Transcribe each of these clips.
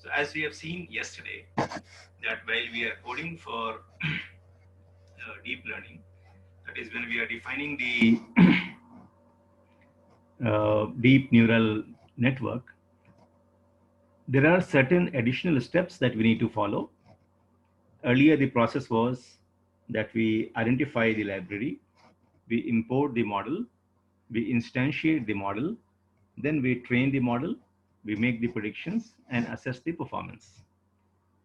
So as we have seen yesterday, that while we are coding for deep learning, that is when we are defining the deep neural network, there are certain additional steps that we need to follow. Earlier, the process was that we identify the library, we import the model, we instantiate the model, then we train the model, we make the predictions and assess the performance.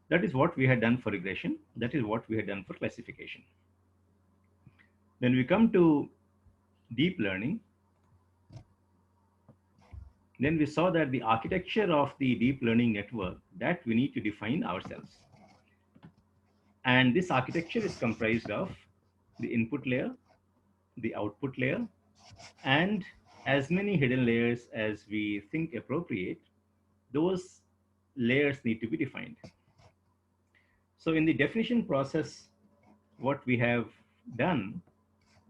That is what we had done for regression. That is what we had done for classification. When we come to deep learning, then we saw that the architecture of the deep learning network that we need to define ourselves. And this architecture is comprised of the input layer, the output layer, and as many hidden layers as we think appropriate. Those layers need to be defined. So in the definition process, what we have done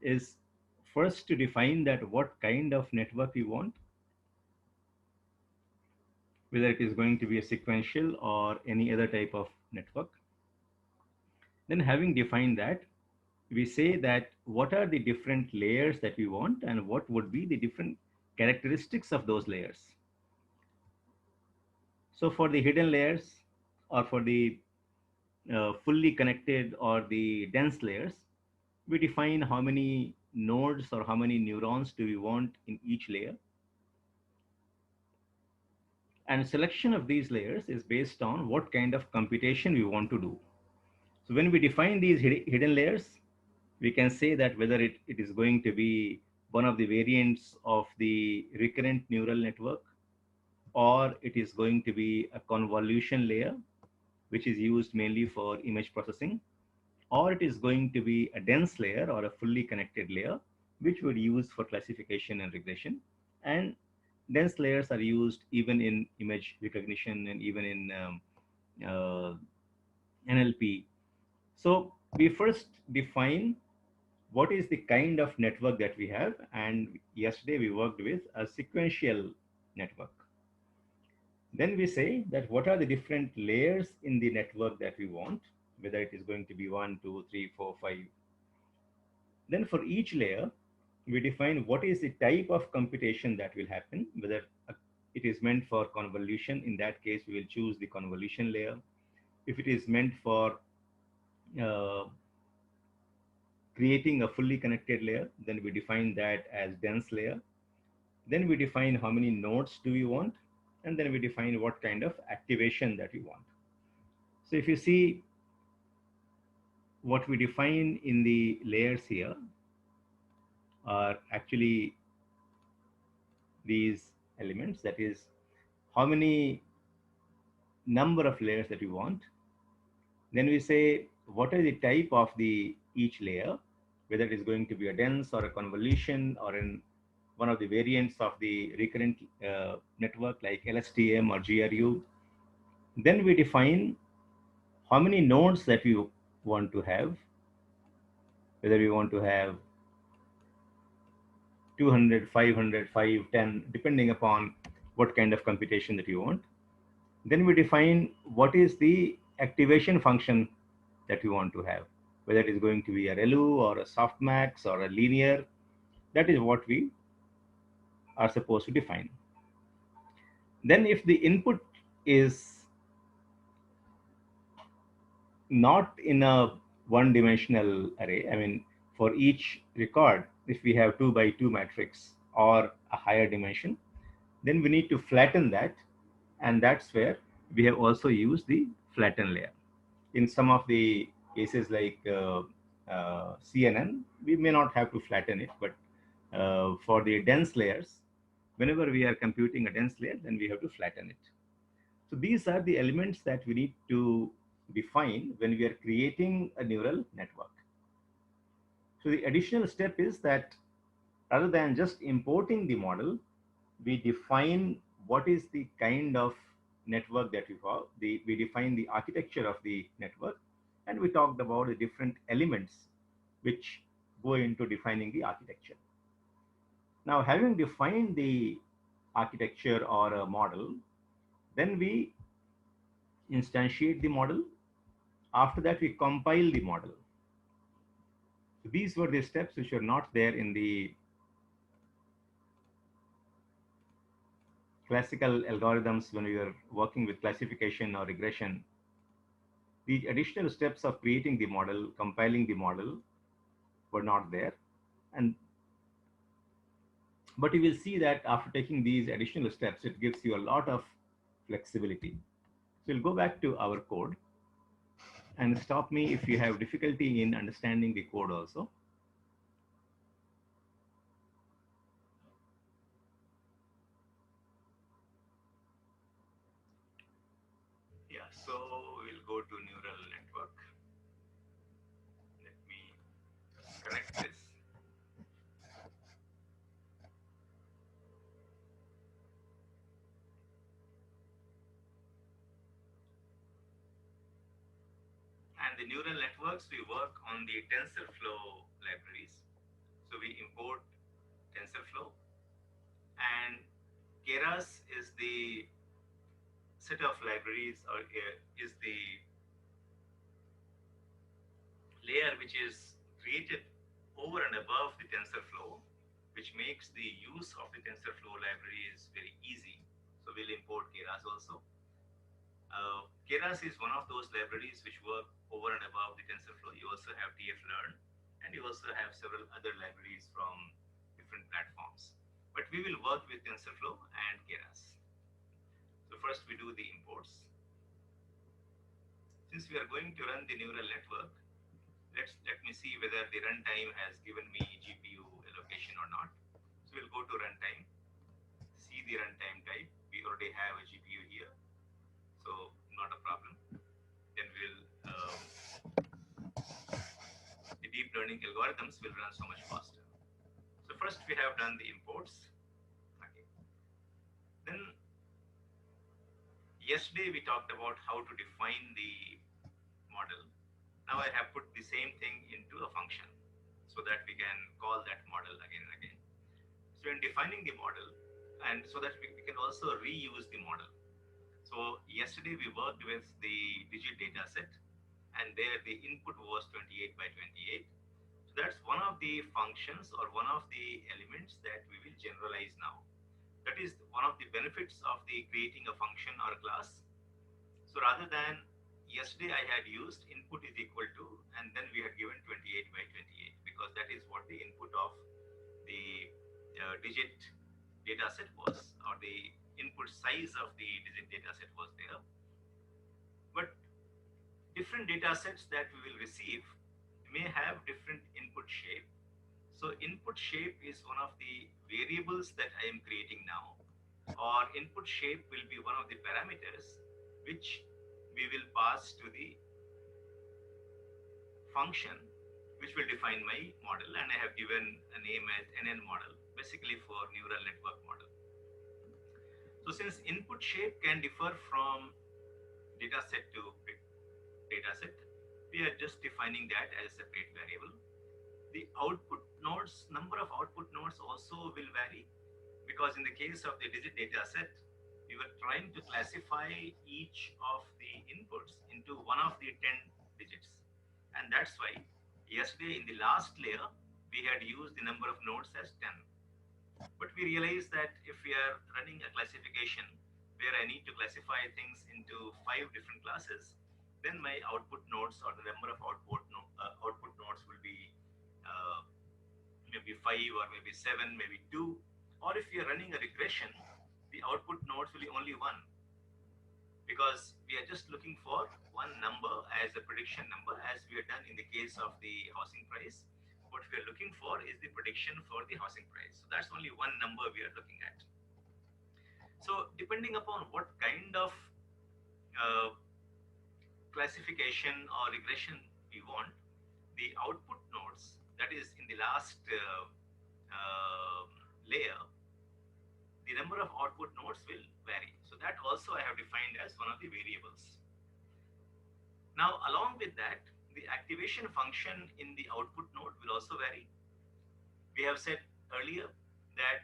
is first to define that what kind of network we want, whether it is going to be a sequential or any other type of network. Then having defined that, we say that what are the different layers that we want and what would be the different characteristics of those layers. So for the hidden layers or for the fully connected or the dense layers, we define how many nodes or how many neurons do we want in each layer. And selection of these layers is based on what kind of computation we want to do. So when we define these hidden layers, we can say that whether it is going to be one of the variants of the recurrent neural network, or it is going to be a convolution layer, which is used mainly for image processing, or it is going to be a dense layer or a fully connected layer, which would use for classification and regression. And dense layers are used even in image recognition and even in uh, NLP. So we first define what is the kind of network that we have. And yesterday we worked with a sequential network. Then we say that what are the different layers in the network that we want, whether it is going to be 1, 2, 3, 4, 5. Then for each layer, we define what is the type of computation that will happen, whether it is meant for convolution. In that case, we will choose the convolution layer. If it is meant for uh, creating a fully connected layer, then we define that as dense layer. Then we define how many nodes do we want, and then we define what kind of activation that we want. So if you see what we define in the layers here are actually these elements, that is how many number of layers that we want. Then we say what is the type of the each layer, whether it is going to be a dense or a convolution or in one of the variants of the recurrent network like LSTM or GRU. Then we define how many nodes that we want to have, whether we want to have 200, 500, 5, 10, depending upon what kind of computation that you want. Then we define what is the activation function that we want to have, whether it is going to be a ReLU or a softmax or a linear. That is what we are supposed to define. Then if the input is not in a one dimensional array, I mean, for each record, if we have 2 by 2 matrix or a higher dimension, then we need to flatten that. And that's where we have also used the flatten layer. In some of the cases like CNN, we may not have to flatten it, but for the dense layers, whenever we are computing a dense layer, then we have to flatten it. So these are the elements that we need to define when we are creating a neural network. So the additional step is that rather than just importing the model, we define what is the kind of network that we have. We define the architecture of the network, and we talked about the different elements which go into defining the architecture. Now, having defined the architecture or a model, then we instantiate the model. After that, we compile the model. So these were the steps which were not there in the classical algorithms when we were working with classification or regression. The additional steps of creating the model, compiling the model were not there. And but you will see that after taking these additional steps, it gives you a lot of flexibility. So we'll go back to our code and stop me if you have difficulty in understanding the code also. Yeah, so we'll go to neural network. Let me correct this. And the neural networks, we work on the TensorFlow libraries. So we import TensorFlow, and Keras is the set of libraries, or is the layer which is created over and above the TensorFlow, which makes the use of the TensorFlow libraries very easy. So we'll import Keras also. Keras is one of those libraries which work over and above the TensorFlow. You also have TF-Learn, and you also have several other libraries from different platforms. But we will work with TensorFlow and Keras. So first we do the imports. Since we are going to run the neural network, let me see whether the runtime has given me GPU allocation or not. So we'll go to runtime, see the runtime type. We already have a GPU here, so not a problem. Then the deep learning algorithms will run so much faster. So first we have done the imports. Okay. Then yesterday we talked about how to define the model. Now I have put the same thing into a function so that we can call that model again and again. So in defining the model, and so that we can also reuse the model. So yesterday we worked with the digit data set, and there the input was 28 by 28. So that's one of the functions or one of the elements that we will generalize now. That is one of the benefits of the creating a function or a class. So rather than yesterday I had used input is equal to, and then we had given 28 by 28, because that is what the input of the digit data set was, or the input size of the digit data set was there. But different data sets that we will receive may have different input shape. So input shape is one of the variables that I am creating now, or input shape will be one of the parameters which we will pass to the function which will define my model, and I have given a name as NN model, basically for neural network model. So since input shape can differ from data set to data set, we are just defining that as a separate variable. The output nodes, number of output nodes also will vary, because in the case of the digit data set, we were trying to classify each of the inputs into one of the 10 digits. And that's why yesterday in the last layer, we had used the number of nodes as 10. But we realized that if we are running a classification where I need to classify things into 5 different classes, then my output nodes, or the number of output nodes, will be maybe 5 or maybe 7, maybe 2. Or if we are running a regression, the output nodes will be only 1, because we are just looking for one number as a prediction number, as we have done in the case of the housing price. What we are looking for is the prediction for the housing price. So that's only one number we are looking at. So depending upon what kind of classification or regression we want, the output nodes, that is in the last layer, the number of output nodes will vary. So that also I have defined as one of the variables. Now, along with that, the activation function in the output node will also vary. We have said earlier that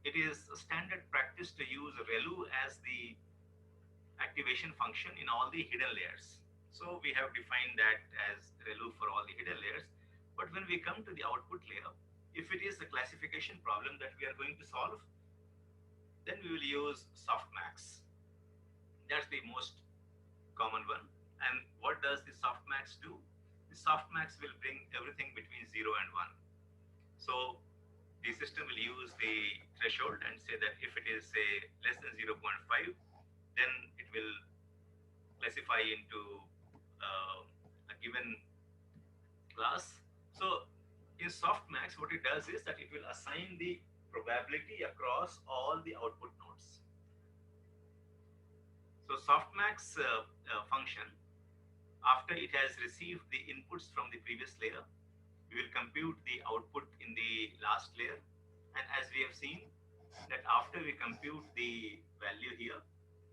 it is a standard practice to use ReLU as the activation function in all the hidden layers. So we have defined that as ReLU for all the hidden layers. But when we come to the output layer, if it is a classification problem that we are going to solve, then we will use softmax. That's the most common one. And what does the softmax do? The softmax will bring everything between 0 and 1. So the system will use the threshold and say that if it is say less than 0.5, then it will classify into a given class. So in softmax, what it does is that it will assign the probability across all the output nodes. So softmax function, after it has received the inputs from the previous layer, we will compute the output in the last layer. And as we have seen that after we compute the value here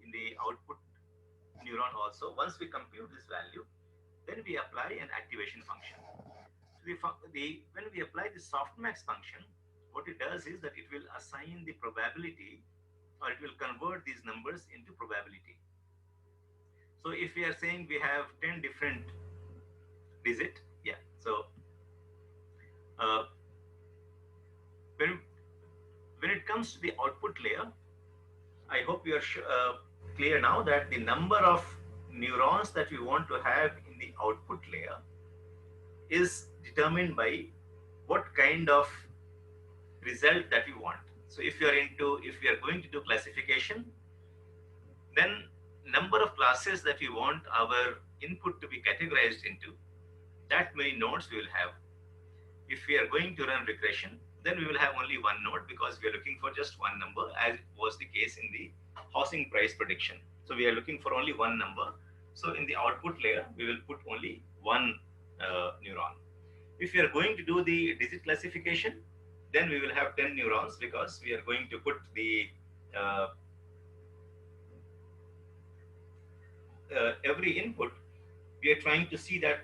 in the output neuron also, once we compute this value, then we apply an activation function. So when we apply the softmax function, what it does is that it will assign the probability, or it will convert these numbers into probability. So if we are saying we have 10 different digit, yeah. So uh, when when it comes to the output layer, I hope you are clear now that the number of neurons that we want to have in the output layer is determined by what kind of result that we want. So if we are going to do classification, then number of classes that we want our input to be categorized into, that many nodes we will have. If we are going to run regression, then we will have only one node because we are looking for just one number, as was the case in the housing price prediction. So we are looking for only one number. So in the output layer, we will put only one neuron. If we are going to do the digit classification, then we will have 10 neurons because we are going to put the every input. We are trying to see that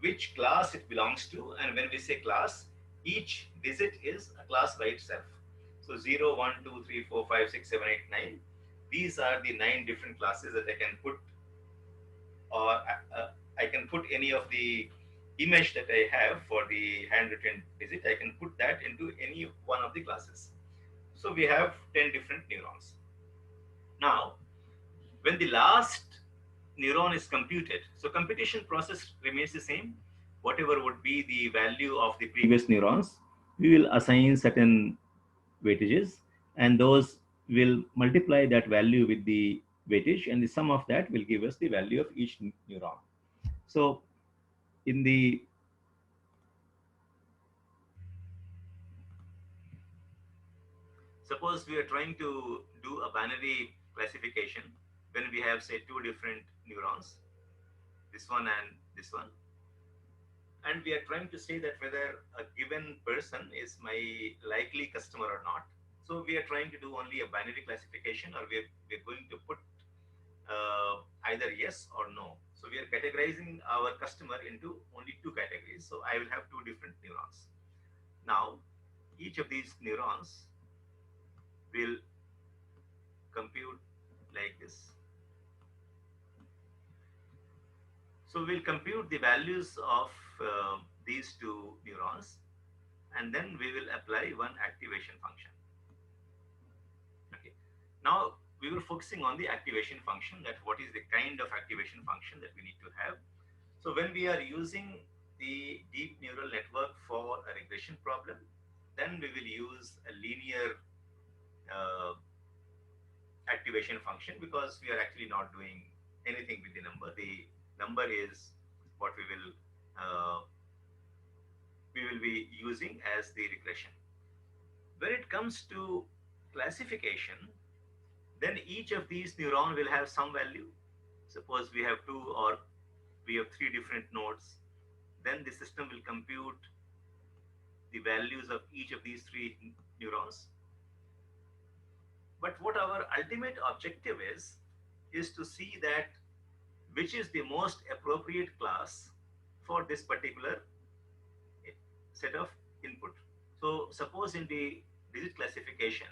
which class it belongs to, and when we say class, each digit is a class by itself. So 0, 1, 2, 3, 4, 5, 6, 7, 8, 9. These are the 9 different classes that I can put, or I can put any of the image that I have for the handwritten digit. I can put that into any one of the classes. So we have 10 different neurons. Now, when the last neuron is computed, so computation process remains the same. Whatever would be the value of the previous neurons, we will assign certain weightages, and those will multiply that value with the weightage, and the sum of that will give us the value of each neuron. So in the suppose we are trying to do a binary classification when we have say two different neurons, this one and this one, and we are trying to say that whether a given person is my likely customer or not. So we are trying to do only a binary classification, or we're going to put either yes or no. So we are categorizing our customer into only two categories. So I will have two different neurons. Now, each of these neurons will compute like this. So we'll compute the values of these two neurons, and then we will apply one activation function. Okay. Now we were focusing on the activation function, that what is the kind of activation function that we need to have. So when we are using the deep neural network for a regression problem, then we will use a linear activation function, because we are actually not doing anything with the number. The number is what we will be using as the regression. When it comes to classification, then each of these neurons will have some value. Suppose we have two, or we have three different nodes, then the system will compute the values of each of these three neurons. But what our ultimate objective is to see that which is the most appropriate class for this particular set of input. So suppose in the digit classification,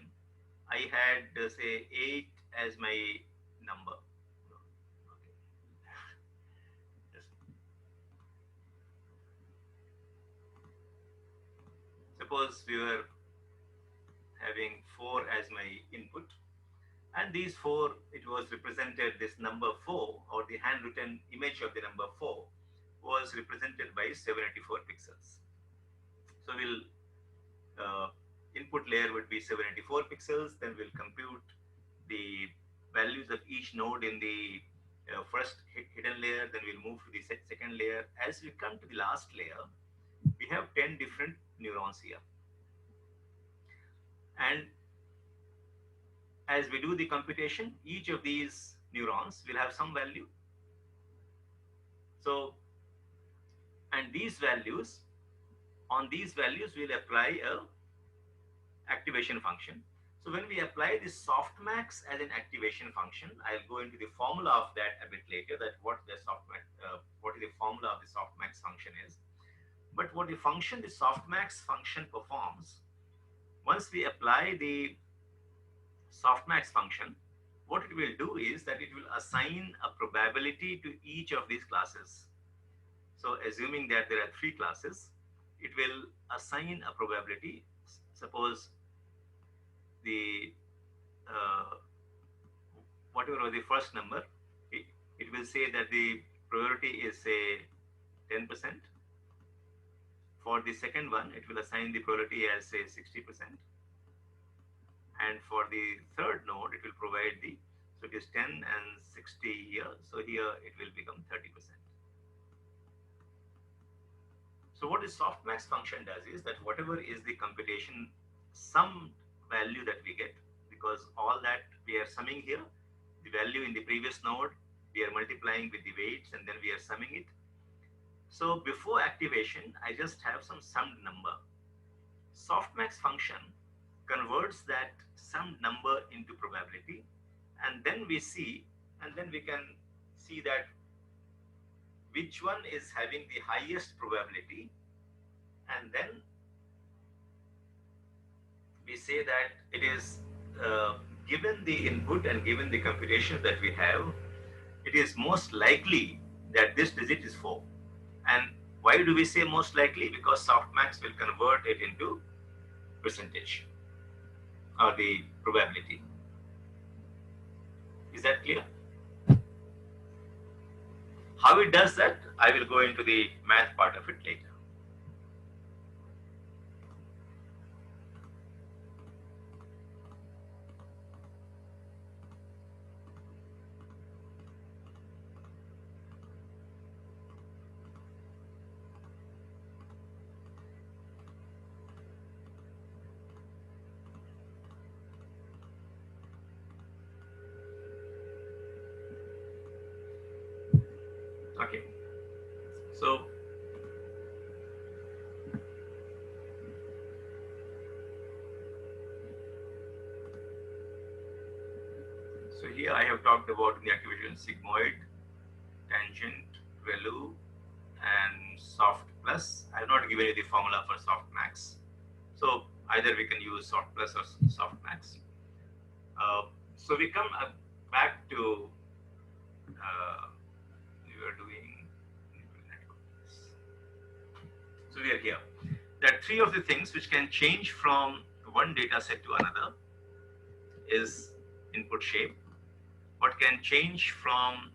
I had say 8 as my number. Okay. Just suppose we were having 4 as my input, and these 4, it was represented, this number 4 or the handwritten image of the number 4 was represented by 784 pixels. So we'll input layer would be 784 pixels, then we'll compute the values of each node in the first hidden layer, then we'll move to the second layer. As we come to the last layer, we have 10 different neurons here. And as we do the computation, each of these neurons will have some value. So, and these values, on these values, we'll apply a activation function. So when we apply this softmax as an activation function, I'll go into the formula of that a bit later, that what is the formula of the softmax function is. But what the softmax function performs, once we apply the softmax function, what it will do is that it will assign a probability to each of these classes. So assuming that there are 3 classes, it will assign a probability. Suppose the whatever was the first number, it will say that the probability is say 10%. For the second one, it will assign the probability as say 60%. And for the third node, it will provide the, so it is 10 and 60 here. So here it will become 30%. So what this softmax function does is that whatever is the computation sum value that we get, because all that we are summing here, the value in the previous node, we are multiplying with the weights and then we are summing it. So before activation, I just have some summed number. Softmax function converts that summed number into probability, and then we can see that which one is having the highest probability, and then we say that it is given the input and given the computation that we have, it is most likely that this digit is 4. And why do we say most likely? Because softmax will convert it into percentage or the probability. Is that clear? How it does that, I will go into the math part of it later. Okay, so here I have talked about the activation sigmoid, tangent, ReLU, and soft plus. I have not given you the formula for softmax, so either we can use soft plus or softmax. So we come back to we were doing networks. So we are here. There are 3 of the things which can change from one data set to another is input shape. What can change from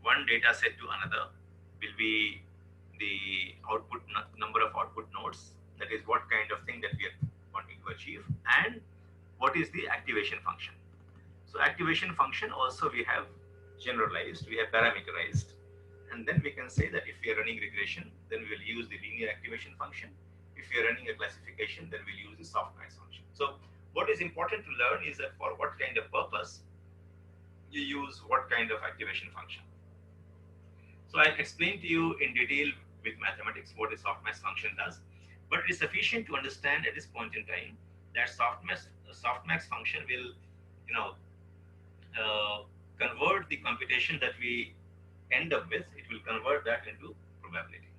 one data set to another will be the output number of output nodes. That is what kind of thing that we are wanting to achieve, and what is the activation function. So activation function also we have generalized, we have parameterized, and then we can say that if we are running regression, then we will use the linear activation function. If we are running a classification, then we'll use the softmax function. So what is important to learn is that for what kind of purpose you use what kind of activation function. So I explained to you in detail with mathematics what the softmax function does, but it is sufficient to understand at this point in time that softmax function will, convert the computation that we end up with. It will convert that into probability.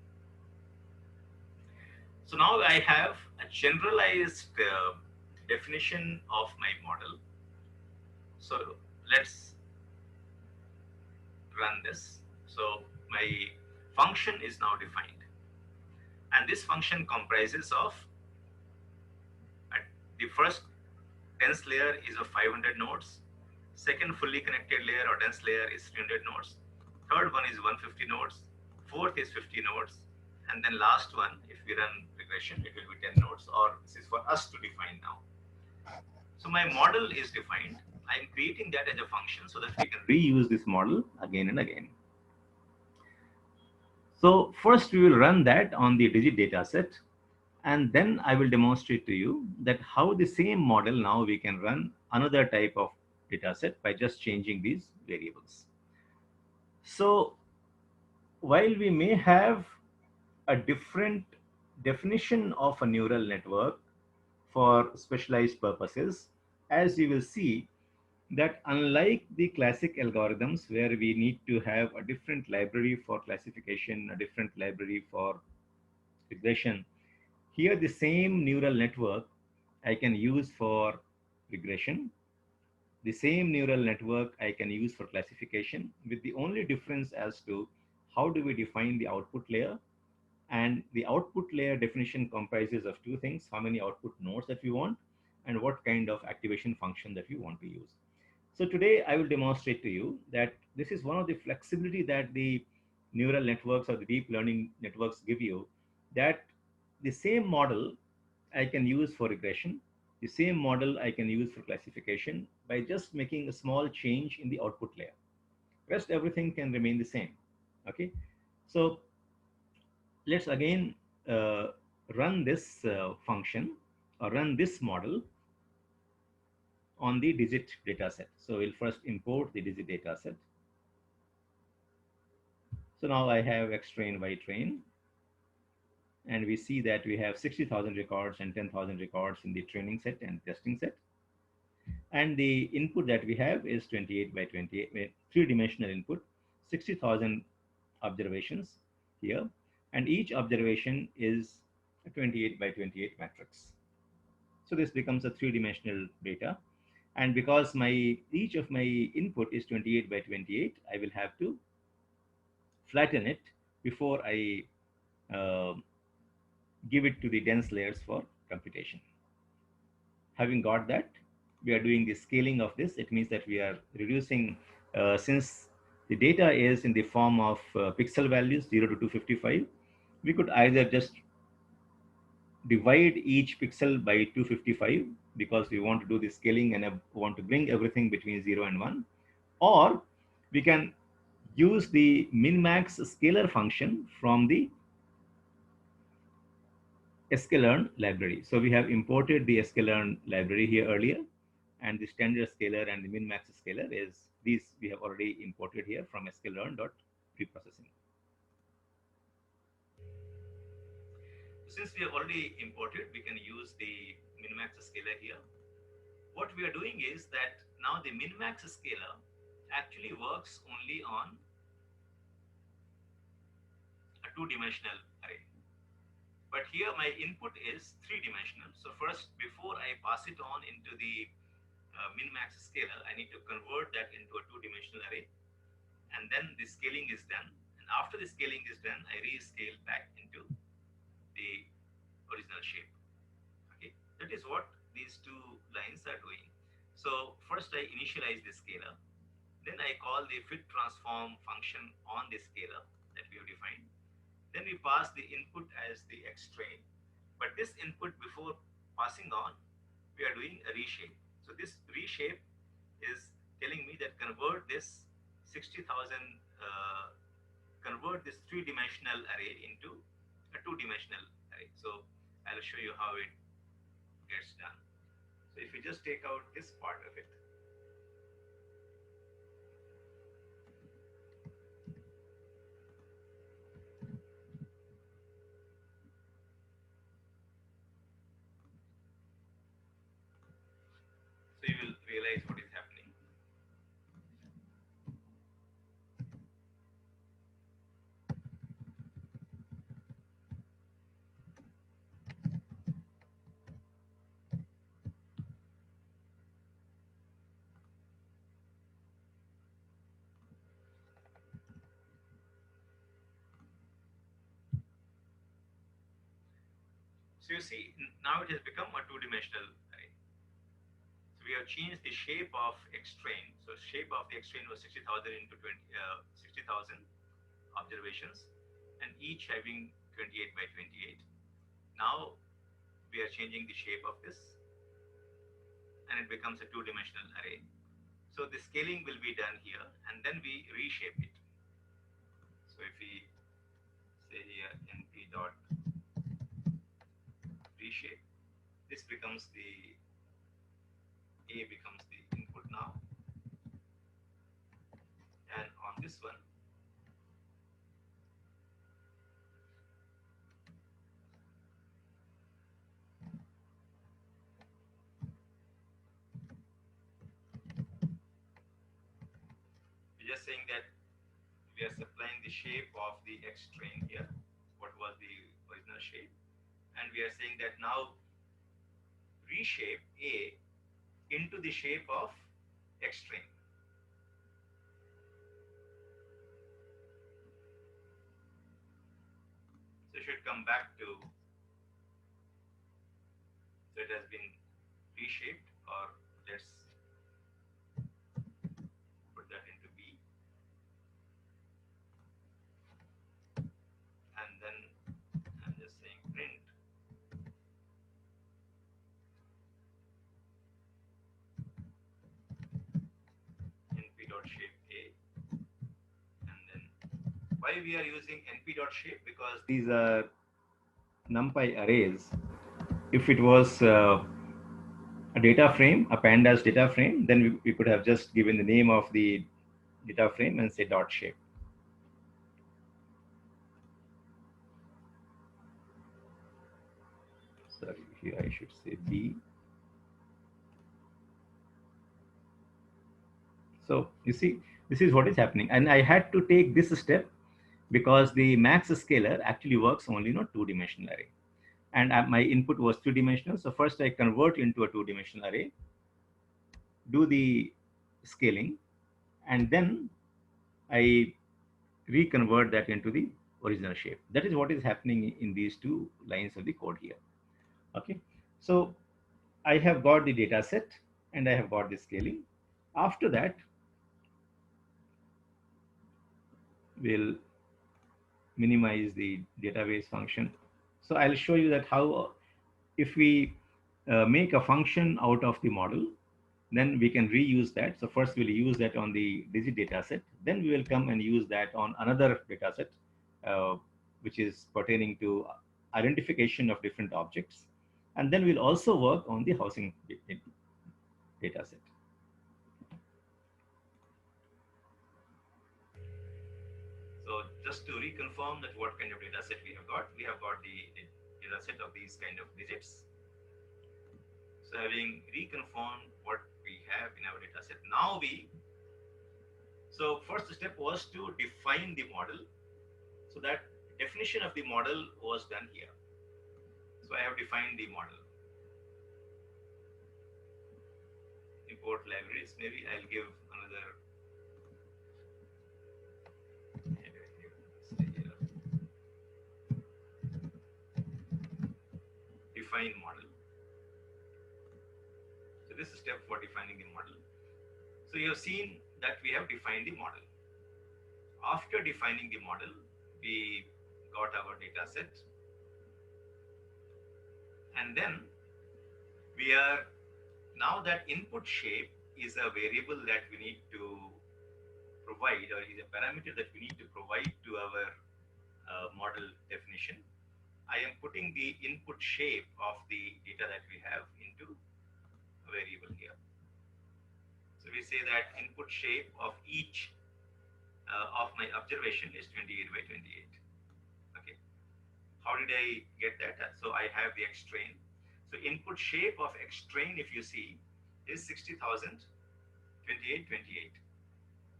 So now I have a generalized definition of my model. So let's run this. So my function is now defined. And this function comprises of the first dense layer is of 500 nodes. Second fully connected layer or dense layer is 300 nodes. Third one is 150 nodes. Fourth is 50 nodes. And then last one, if we run regression, it will be 10 nodes, or this is for us to define now. So my model is defined. I'm creating that as a function so that we can reuse this model again and again. So first we will run that on the digit data set, and then I will demonstrate to you that how the same model now we can run another type of data set by just changing these variables. So while we may have a different definition of a neural network for specialized purposes, as you will see that unlike the classic algorithms where we need to have a different library for classification, a different library for regression, here the same neural network I can use for regression, the same neural network I can use for classification, with the only difference as to how do we define the output layer. And the output layer definition comprises of two things: how many output nodes that we want, and what kind of activation function that we want to use. So today I will demonstrate to you that this is one of the flexibility that the neural networks or the deep learning networks give you, that the same model I can use for regression, the same model I can use for classification by just making a small change in the output layer. Rest everything can remain the same. Okay, so let's again uh, run this function or run this model on the digit data set. So we'll first import the digit data set. So now I have X train, Y train, and we see that we have 60,000 records and 10,000 records in the training set and testing set. And the input that we have is 28 by 28, three-dimensional input, 60,000 observations here. And each observation is a 28 by 28 matrix. So this becomes a three-dimensional data. And because each of my input is 28 by 28, I will have to flatten it before I uh, give it to the dense layers for computation. Having got that, we are doing the scaling of this. It means that we are reducing, since the data is in the form of pixel values 0 to 255, we could either just divide each pixel by 255 because we want to do the scaling and want to bring everything between 0 and 1, or we can use the min-max scalar function from the sklearn library. So we have imported the sklearn library here earlier, and the standard scalar and the min-max scalar is these we have already imported here from sklearn.preprocessing. Since we have already imported, we can use the min-max scalar here. What we are doing is that now the min-max scalar actually works only on a two-dimensional array. But here my input is three-dimensional. So first, before I pass it on into the min-max scalar, I need to convert that into a two-dimensional array. And then the scaling is done. And after the scaling is done, I rescale back into the original shape. Okay, that is what these two lines are doing. So first I initialize the scalar. Then I call the fit transform function on the scalar that we have defined. Then we pass the input as the X train. But this input, before passing on, we are doing a reshape. So this reshape is telling me that convert this 60,000, convert this three-dimensional array into a two-dimensional array. So I'll show you how it gets done. So if you just take out this part of it, so you will realize what is happening. So you see, now it has become a two-dimensional array. So we have changed the shape of X train. So shape of the X train was 60,000 into 60,000 observations, and each having 28 by 28. Now we are changing the shape of this, and it becomes a two-dimensional array. So the scaling will be done here, and then we reshape it. So if we say here np dot reshape, this becomes the A becomes the input now, and on this one we're just saying that we are supplying the shape of the X train here, what was the original shape, and we are saying that now reshape A into the shape of X train. So it should come back to, so it has been reshaped, or let's put that into B, and then I'm just saying print np.shape A, and then why we are using np.shape, because these are NumPy arrays. If it was a data frame, a pandas data frame, then we could have just given the name of the data frame and say dot shape. Sorry, here I should say B. So you see, this is what is happening. And I had to take this step because the max scaler actually works only in a two-dimensional array. And my input was two-dimensional. So first I convert into a two-dimensional array, do the scaling, and then I reconvert that into the original shape. That is what is happening in these two lines of the code here. Okay. So I have got the data set and I have got the scaling. After that, we'll minimize the database function. So I'll show you that how, if we make a function out of the model, then we can reuse that. So first we'll use that on the digit data set. Then we will come and use that on another data set, which is pertaining to identification of different objects. And then we'll also work on the housing data set. So just to reconfirm that what kind of data set we have got the data set of these kind of digits. So having reconfirmed what we have in our data set, now so first step was to define the model. So that definition of the model was done here. So I have defined the model. Import libraries, maybe I'll give another define model. So this is step for defining the model. So you have seen that we have defined the model. After defining the model, we got our data set, and then we are, now that input shape is a variable that we need to provide, or is a parameter that we need to provide to our model definition. I am putting the input shape of the data that we have into a variable here. So we say that input shape of each of my observation is 28 by 28. Okay. How did I get that? So I have the X train. So input shape of X train, if you see, is 60,000, 28, 28.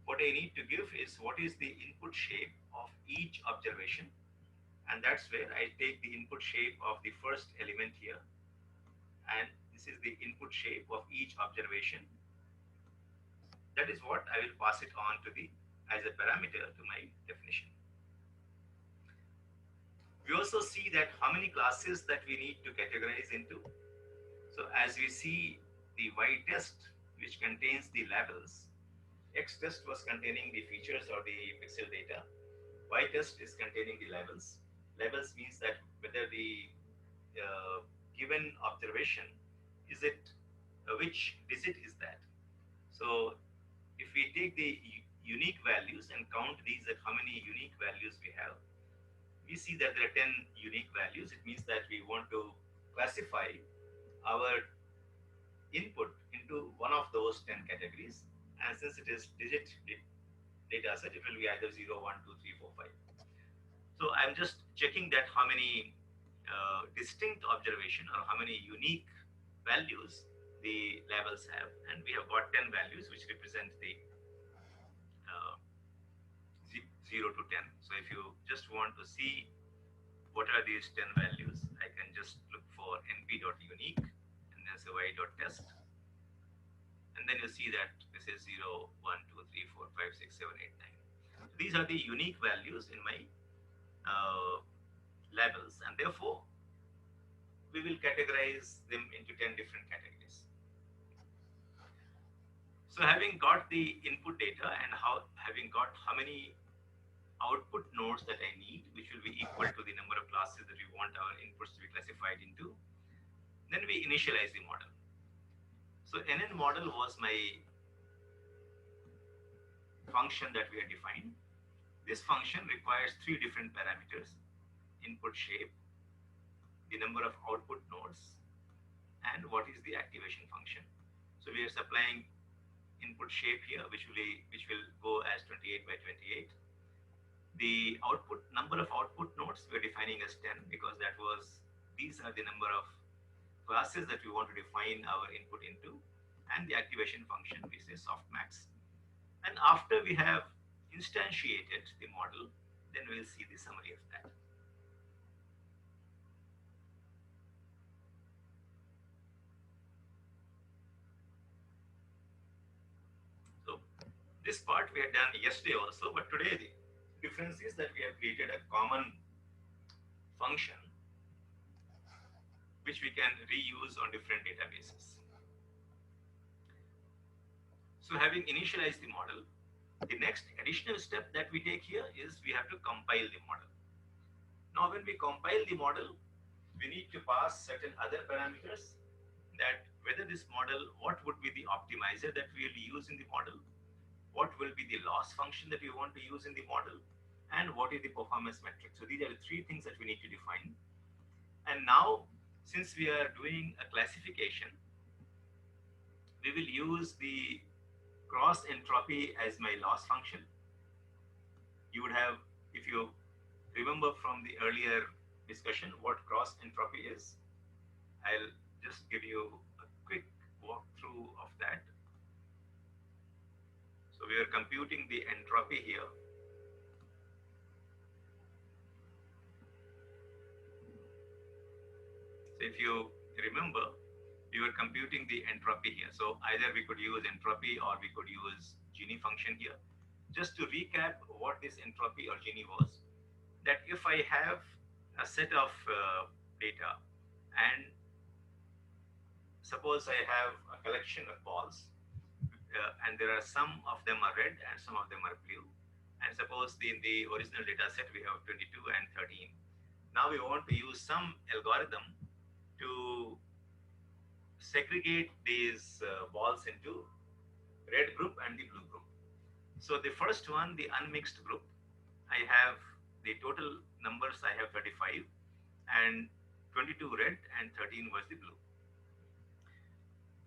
What I need to give is what is the input shape of each observation. And that's where I take the input shape of the first element here. And this is the input shape of each observation. That is what I will pass it on to the, as a parameter to my definition. We also see that how many classes that we need to categorize into. So as we see the Y test, which contains the labels, X test was containing the features or the pixel data. Y test is containing the labels. Labels means that whether the given observation is it which digit is that. So if we take the unique values and count these at how many unique values we have, we see that there are 10 unique values. It means that we want to classify our input into one of those 10 categories. And since it is digit data set, it will be either 0, 1, 2, 3, 4, 5. So I'm just checking that how many distinct observation or how many unique values the labels have. And we have got 10 values which represent the uh, 0 to 10. So if you just want to see what are these 10 values, I can just look for np.unique and then say y.test. And then you see that this is 0, 1, 2, 3, 4, 5, 6, 7, 8, 9. So these are the unique values in my labels, and therefore we will categorize them into 10 different categories. So having got the input data and having got how many output nodes that I need, which will be equal to the number of classes that we want our inputs to be classified into, then we initialize the model. So NN model was my function that we had defined. This function requires three different parameters: input shape, the number of output nodes, and what is the activation function. So we are supplying input shape here, which will go as 28 by 28. The output number of output nodes we're defining as 10 because these are the number of classes that we want to define our input into, and the activation function we say softmax. And after we have instantiated the model, then we'll see the summary of that. So this part we had done yesterday also, but today the difference is that we have created a common function which we can reuse on different databases. So having initialized the model, the next additional step that we take here is we have to compile the model. Now when we compile the model, we need to pass certain other parameters, that whether this model, what would be the optimizer that we will use in the model, what will be the loss function that we want to use in the model, and what is the performance metric. So these are the three things that we need to define. And now, since we are doing a classification, we will use the cross entropy as my loss function. You would have, if you remember from the earlier discussion what cross entropy is, I'll just give you a quick walkthrough of that. So we are computing the entropy here. So if you remember, we were computing the entropy here. So either we could use entropy or we could use Gini function here. Just to recap what this entropy or Gini was, that if I have a set of data and suppose I have a collection of balls and there are some of them are red and some of them are blue, and suppose in the original data set we have 22 and 13. Now we want to use some algorithm to segregate these balls into red group and the blue group. So the first one, the unmixed group, I have the total numbers, I have 35 and 22 red and 13 was the blue.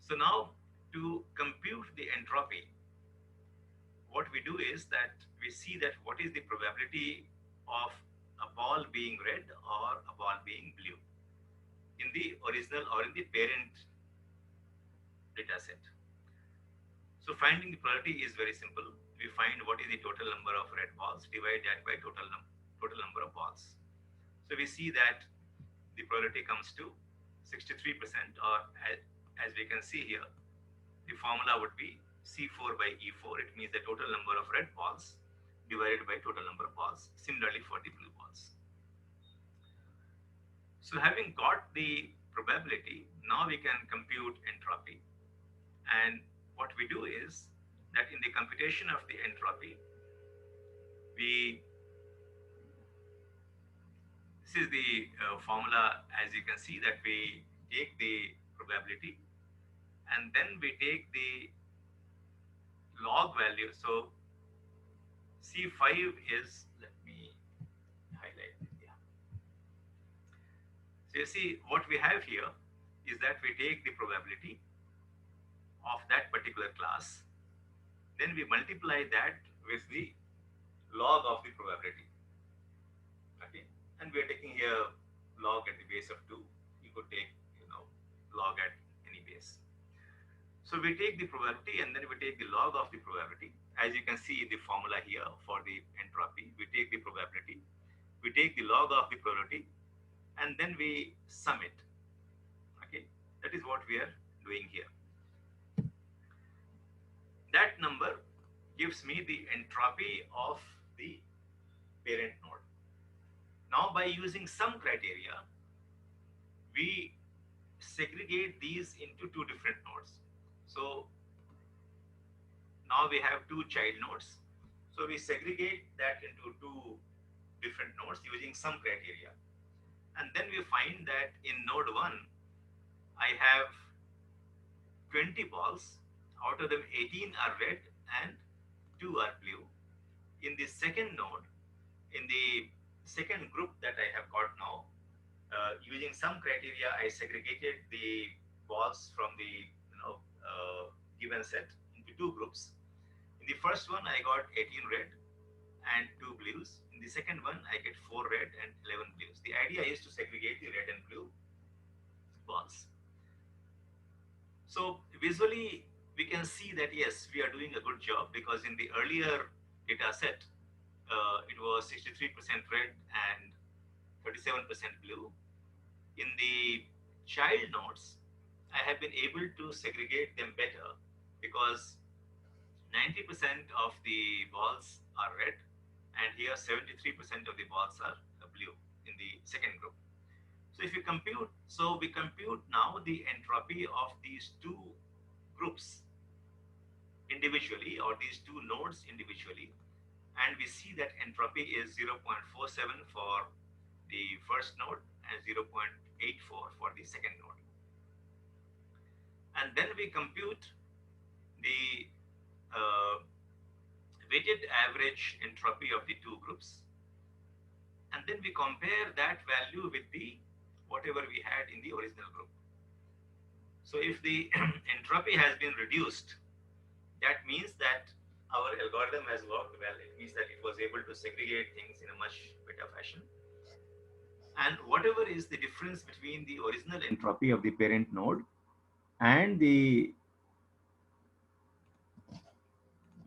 So now to compute the entropy, what we do is that we see that what is the probability of a ball being red or a ball being blue in the original or in the parent data set. So finding the probability is very simple. We find what is the total number of red balls, divide that by total number of balls. So we see that the probability comes to 63%, or as we can see here, the formula would be C4 by E4. It means the total number of red balls divided by total number of balls. Similarly for the blue balls. So having got the probability, now we can compute entropy. And what we do is that in the computation of the entropy, we this is the formula, as you can see, that we take the probability and then we take the log value. So C5 is, let me highlight it. Yeah. So you see what we have here is that we take the probability of that particular class, then we multiply that with the log of the probability. Okay, and we are taking here log at the base of 2. You could take, log at any base. So we take the probability and then we take the log of the probability. As you can see in the formula here for the entropy, we take the probability, we take the log of the probability, and then we sum it. Okay, that is what we are doing here. That number gives me the entropy of the parent node. Now by using some criteria, we segregate these into two different nodes. So now we have two child nodes. So we segregate that into two different nodes using some criteria. And then we find that in node 1, I have 20 balls. Out of them, 18 are red and 2 are blue. In the second node, in the second group that I have got now, using some criteria, I segregated the balls from the given set into two groups. In the first one, I got 18 red and 2 blues. In the second one, I get 4 red and 11 blues. The idea is to segregate the red and blue balls. So visually, we can see that yes, we are doing a good job, because in the earlier data set, it was 63% red and 37% blue. In the child nodes, I have been able to segregate them better, because 90% of the balls are red, and here 73% of the balls are blue in the second group. So if you compute, we compute now the entropy of these two groups individually, or these two nodes individually, and we see that entropy is 0.47 for the first node and 0.84 for the second node. And then we compute the weighted average entropy of the two groups, and then we compare that value with the whatever we had in the original group. So if the entropy has been reduced, that means that our algorithm has worked well. It means that it was able to segregate things in a much better fashion. And whatever is the difference between the original entropy of the parent node and the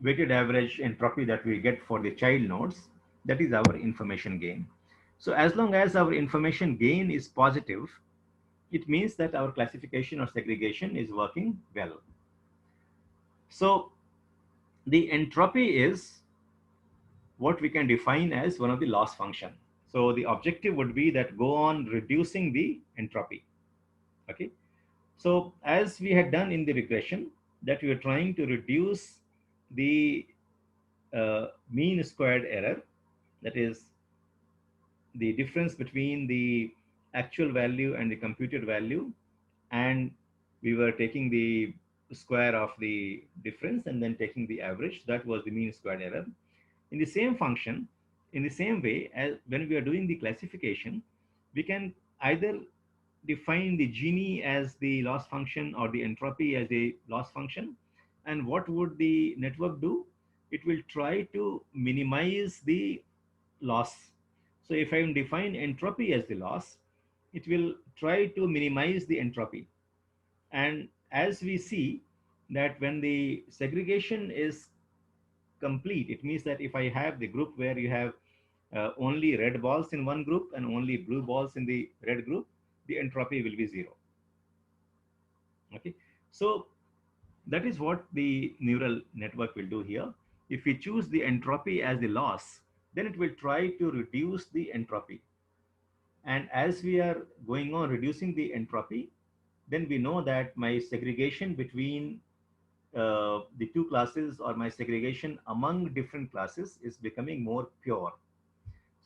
weighted average entropy that we get for the child nodes, that is our information gain. So as long as our information gain is positive, it means that our classification or segregation is working well. So the entropy is what we can define as one of the loss function. So the objective would be that go on reducing the entropy. Okay. So as we had done in the regression, that we are trying to reduce the mean squared error, that is the difference between the actual value and the computed value, and we were taking the square of the difference and then taking the average. That was the mean squared error. In the same function, in the same way as when we are doing the classification, we can either define the Gini as the loss function or the entropy as a loss function. And what would the network do? It will try to minimize the loss. So if I define entropy as the loss, it will try to minimize the entropy. And as we see that when the segregation is complete, it means that if I have the group where you have only red balls in one group and only blue balls in the red group, the entropy will be 0. Okay, so that is what the neural network will do here. If we choose the entropy as the loss, then it will try to reduce the entropy. And as we are going on reducing the entropy, then we know that my segregation between the two classes, or my segregation among different classes, is becoming more pure.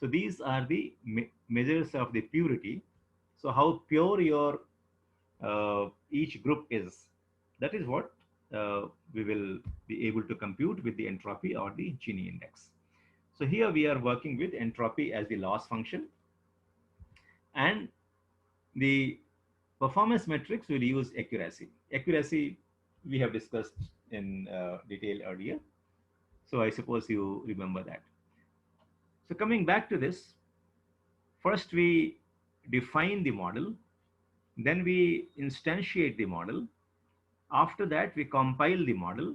So these are the measures of the purity. So how pure your each group is, that is what we will be able to compute with the entropy or the Gini index. So here we are working with entropy as the loss function, and the performance metrics will use accuracy. Accuracy we have discussed in detail earlier. So I suppose you remember that. So coming back to this, first we define the model, then we instantiate the model. After that, we compile the model.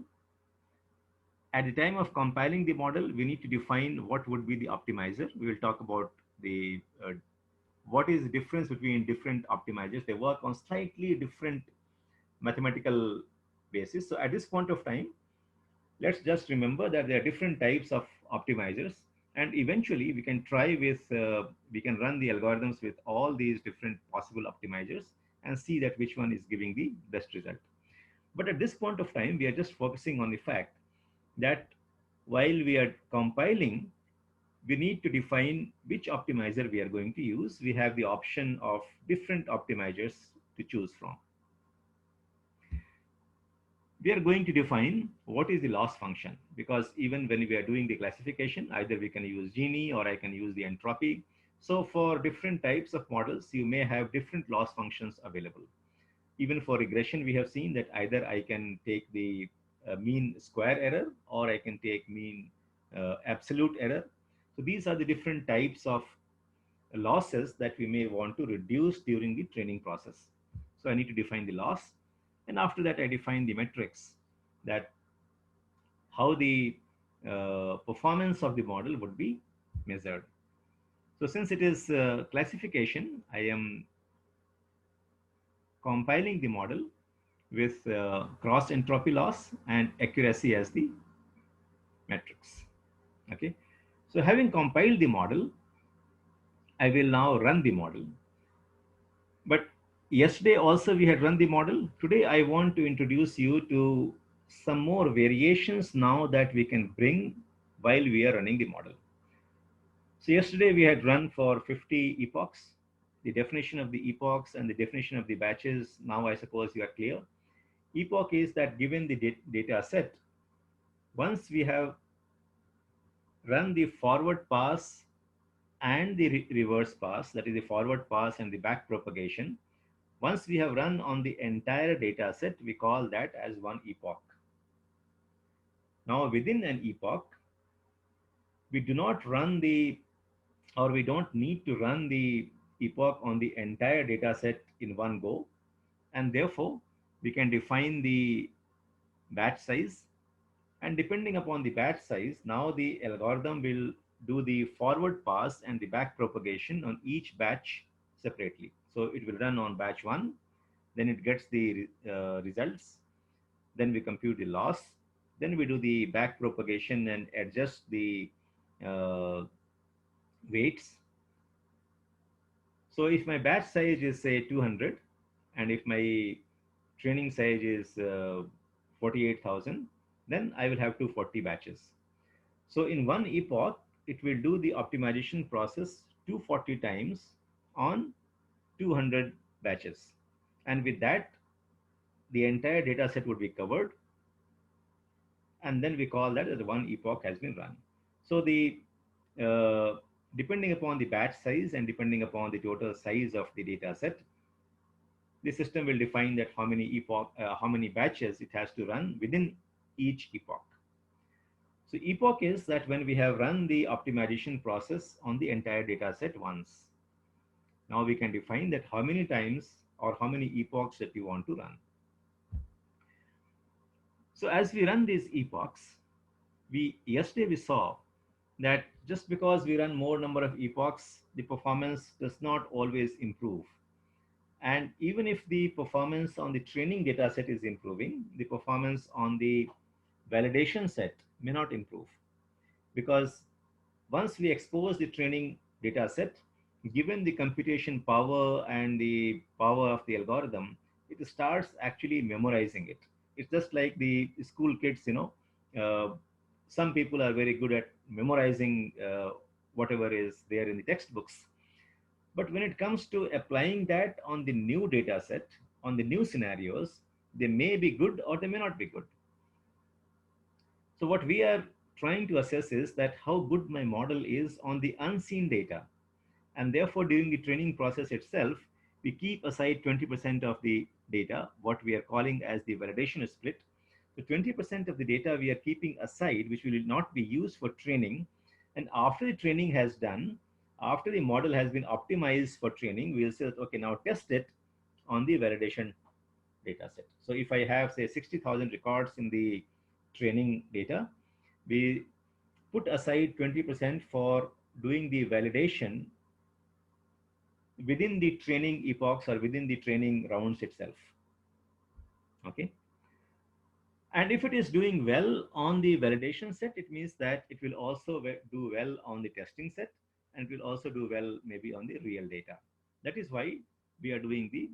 At the time of compiling the model, we need to define what would be the optimizer. We will talk about the what is the difference between different optimizers. They work on slightly different mathematical basis. So at this point of time, let's just remember that there are different types of optimizers, and eventually we can try with we can run the algorithms with all these different possible optimizers and see that which one is giving the best result. But at this point of time, we are just focusing on the fact that while we are compiling, we need to define which optimizer we are going to use. We have the option of different optimizers to choose from. We are going to define what is the loss function, because even when we are doing the classification, either we can use Gini or I can use the entropy. So for different types of models, you may have different loss functions available. Even for regression, we have seen that either I can take the mean square error, or I can take mean absolute error. So these are the different types of losses that we may want to reduce during the training process. So I need to define the loss. And after that, I define the metrics, that how the performance of the model would be measured. So since it is classification, I am compiling the model with cross entropy loss and accuracy as the metrics. Okay. So having compiled the model, I will now run the model. But yesterday also we had run the model. Today I want to introduce you to some more variations now that we can bring while we are running the model. So yesterday we had run for 50 epochs. The definition of the epochs and the definition of the batches, now I suppose you are clear. Epoch is that given the data set, once we have run the forward pass and the reverse pass, that is the forward pass and the back propagation, once we have run on the entire data set, we call that as one epoch. Now within an epoch, we do not run the, or we don't need to run the epoch on the entire data set in one go. And therefore, we can define the batch size. And depending upon the batch size, now the algorithm will do the forward pass and the back propagation on each batch separately. So it will run on batch one, then it gets the results, then we compute the loss, then we do the back propagation and adjust the uh, weights. So if my batch size is say 200, and if my training size is 48,000, then I will have 240 batches. So in one epoch, it will do the optimization process 240 times on 200 batches. And with that, the entire data set would be covered. And then we call that as one epoch has been run. So the depending upon the batch size and depending upon the total size of the data set, the system will define that how many batches it has to run within each epoch. So epoch is that when we have run the optimization process on the entire data set once. Now we can define that how many times or how many epochs that you want to run. So as we run these epochs, yesterday we saw that just because we run more number of epochs, the performance does not always improve. And even if the performance on the training data set is improving, the performance on the validation set may not improve, because once we expose the training data set, given the computation power and the power of the algorithm, it starts actually memorizing it. It's just like the school kids, some people are very good at memorizing whatever is there in the textbooks. But when it comes to applying that on the new data set, on the new scenarios, they may be good or they may not be good. So what we are trying to assess is that how good my model is on the unseen data. And therefore, during the training process itself, we keep aside 20% of the data, what we are calling as the validation split. So 20% of the data we are keeping aside, which will not be used for training. And after the training has done, after the model has been optimized for training, we'll say, that, okay, now test it on the validation data set. So if I have, say, 60,000 records in the training data, we put aside 20% for doing the validation within the training epochs or within the training rounds itself. Okay. And if it is doing well on the validation set, it means that it will also do well on the testing set, and will also do well maybe on the real data. That is why we are doing the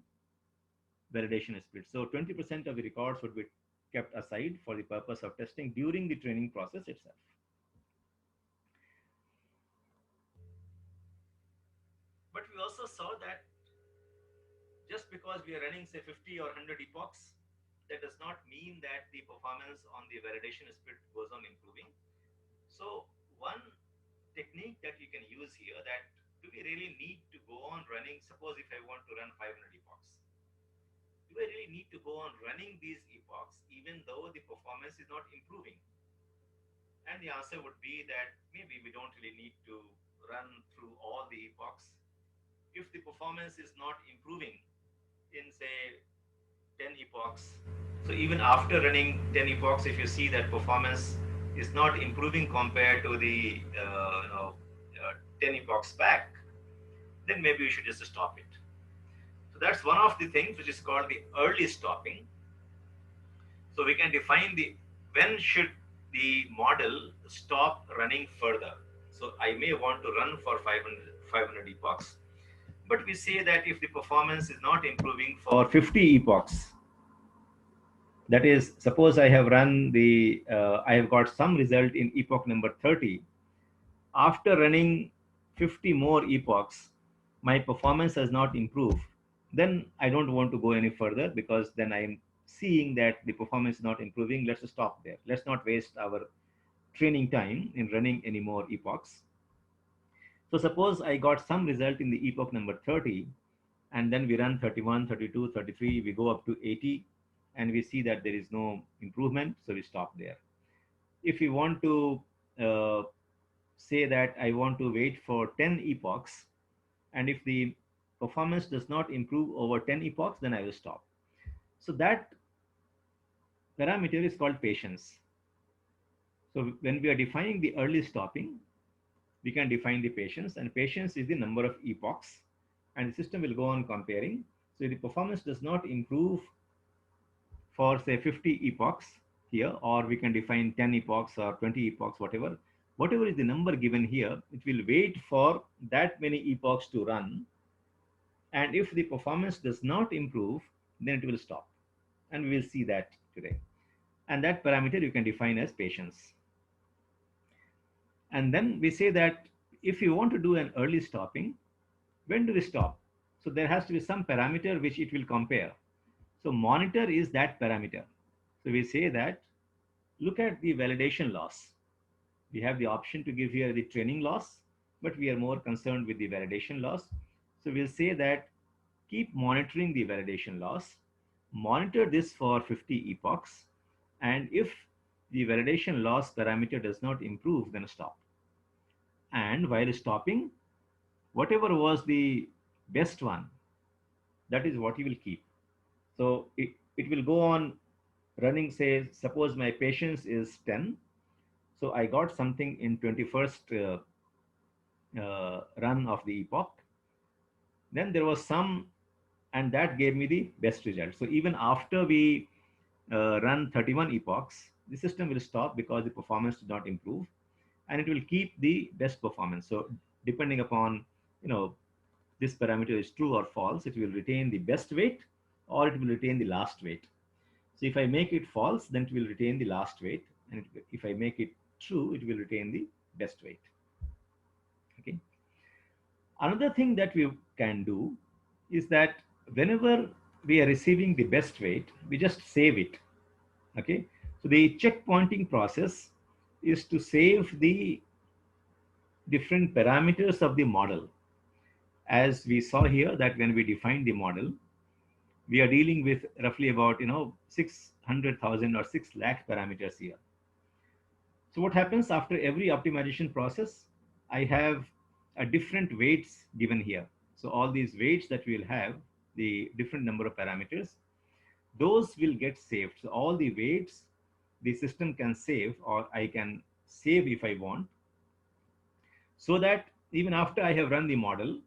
validation split. So 20% of the records would be kept aside for the purpose of testing during the training process itself. But we also saw that just because we are running, say, 50 or 100 epochs, that does not mean that the performance on the validation split goes on improving. So one technique that you can use here, that do we really need to go on running, suppose if I want to run 500 epochs, do I really need to go on running these epochs even though the performance is not improving? And the answer would be that maybe we don't really need to run through all the epochs. If the performance is not improving in, say, 10 epochs, so even after running 10 epochs, if you see that performance is not improving compared to the 10 epochs back, then maybe you should just stop it. So that's one of the things which is called the early stopping. So we can define the when should the model stop running further. So I may want to run for 500 epochs, but we say that if the performance is not improving for 50 epochs, that is, suppose I have run I have got some result in epoch number 30. After running 50 more epochs, my performance has not improved. Then I don't want to go any further, because then I'm seeing that the performance is not improving. Let's stop there. Let's not waste our training time in running any more epochs. So suppose I got some result in the epoch number 30, and then we run 31, 32, 33, we go up to 80, and we see that there is no improvement, so we stop there. If we want to say that I want to wait for 10 epochs, and if the performance does not improve over 10 epochs, then I will stop. So that parameter is called patience. So when we are defining the early stopping, we can define the patience, and patience is the number of epochs, and the system will go on comparing. So if the performance does not improve for, say, 50 epochs here, or we can define 10 epochs or 20 epochs, whatever is the number given here, it will wait for that many epochs to run. And if the performance does not improve, then it will stop. And we will see that today. And that parameter you can define as patience. And then we say that if you want to do an early stopping, when do we stop? So there has to be some parameter which it will compare. So monitor is that parameter. So we say that look at the validation loss. We have the option to give here the training loss, but we are more concerned with the validation loss. So we'll say that keep monitoring the validation loss, monitor this for 50 epochs, and if the validation loss parameter does not improve, then stop. And while stopping, whatever was the best one, that is what you will keep. So it will go on running, say, suppose my patience is 10. So I got something in 21st run of the epoch. Then there was some, and that gave me the best result. So even after we run 31 epochs, the system will stop because the performance did not improve, and it will keep the best performance. So depending upon, this parameter is true or false, it will retain the best weight or it will retain the last weight. So if I make it false, then it will retain the last weight. And if I make it true, it will retain the best weight. Okay. Another thing that we can do is that whenever we are receiving the best weight, we just save it. Okay. So the checkpointing process is to save the different parameters of the model. As we saw here that when we define the model, we are dealing with roughly about 600,000 or 6 lakh parameters here. So what happens after every optimization process? I have a different weights given here. So all these weights that we will have, the different number of parameters, those will get saved. So all the weights the system can save, or I can save if I want, so that even after I have run the model,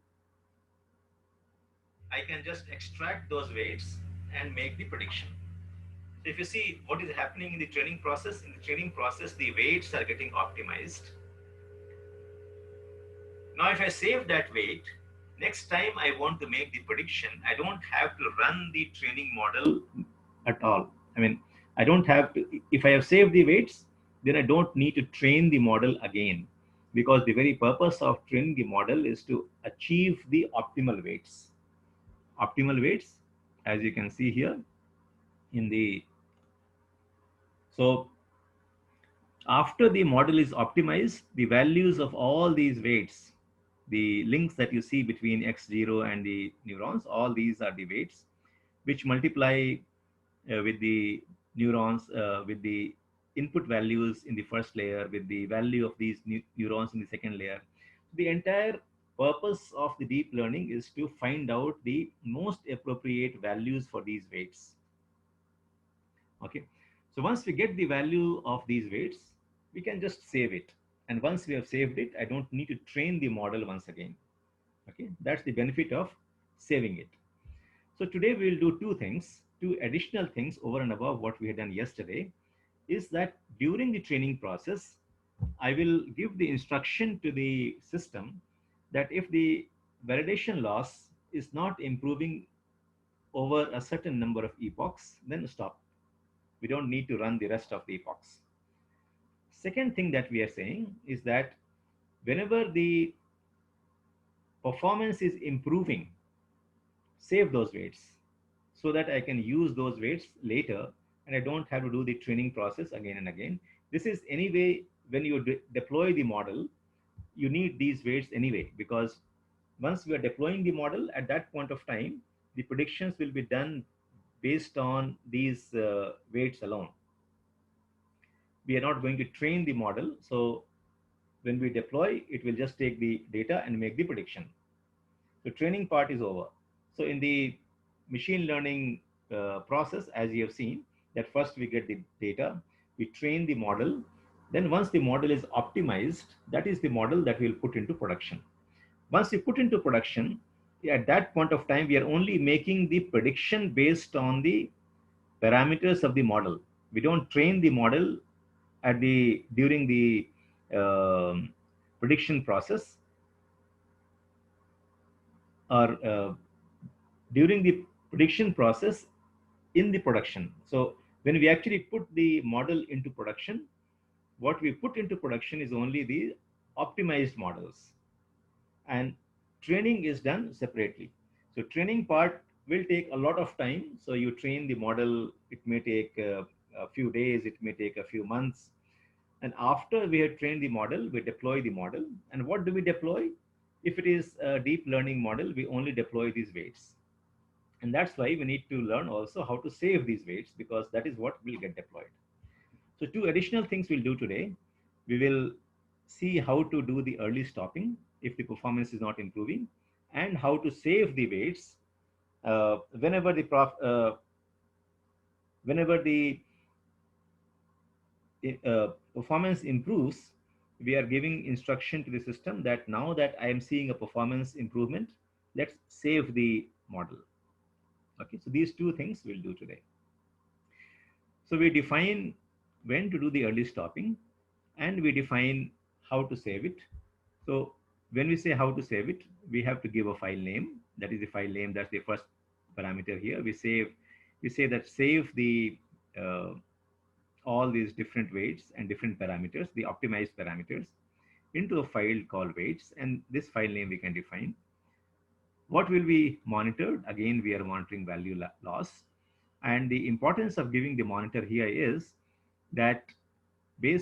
I can just extract those weights and make the prediction. So if you see what is happening in the training process, the weights are getting optimized. Now, if I save that weight, next time I want to make the prediction, I don't have to run the training model at all. I mean, I don't have to, if I have saved the weights, then I don't need to train the model again, because the very purpose of training the model is to achieve the optimal weights. Optimal weights, as you can see here in the, so after the model is optimized, the values of all these weights, the links that you see between X0 and the neurons, all these are the weights which multiply with the neurons, with the input values in the first layer, with the value of these neurons in the second layer. The entire purpose of the deep learning is to find out the most appropriate values for these weights. Okay. So once we get the value of these weights, we can just save it. And once we have saved it, I don't need to train the model once again. Okay. That's the benefit of saving it. So today we will do two things, two additional things over and above what we had done yesterday, is that during the training process, I will give the instruction to the system that if the validation loss is not improving over a certain number of epochs, then stop. We don't need to run the rest of the epochs. Second thing that we are saying is that whenever the performance is improving, save those weights so that I can use those weights later and I don't have to do the training process again and again. This is anyway, when you deploy the model, you need these weights anyway, because once we are deploying the model, at that point of time, the predictions will be done based on these weights alone. We are not going to train the model. So when we deploy, it will just take the data and make the prediction. The training part is over. So in the machine learning process, as you have seen, that first we get the data, we train the model. Then once the model is optimized, that is the model that we'll put into production. Once we put into production, at that point of time, we are only making the prediction based on the parameters of the model. We don't train the model at the during the prediction process, or during the prediction process in the production. So when we actually put the model into production, what we put into production is only the optimized models, and training is done separately. So training part will take a lot of time. So you train the model, it may take a few days, it may take a few months. And after we have trained the model, we deploy the model. And what do we deploy? If it is a deep learning model, we only deploy these weights. And that's why we need to learn also how to save these weights, because that is what will get deployed. So two additional things we'll do today. We will see how to do the early stopping if the performance is not improving, and how to save the weights whenever the performance improves. We are giving instruction to the system that now that I am seeing a performance improvement, let's save the model. Okay, so these two things we'll do today. So we define when to do the early stopping, and we define how to save it. So When we say how to save it, we have to give a file name. That is the file name. That's the first parameter here. We say that save the uh, all these different weights and different parameters, the optimized parameters, into a file called weights, and this file name we can define. What will be monitored? Again, we are monitoring value loss. And the importance of giving the monitor here is that the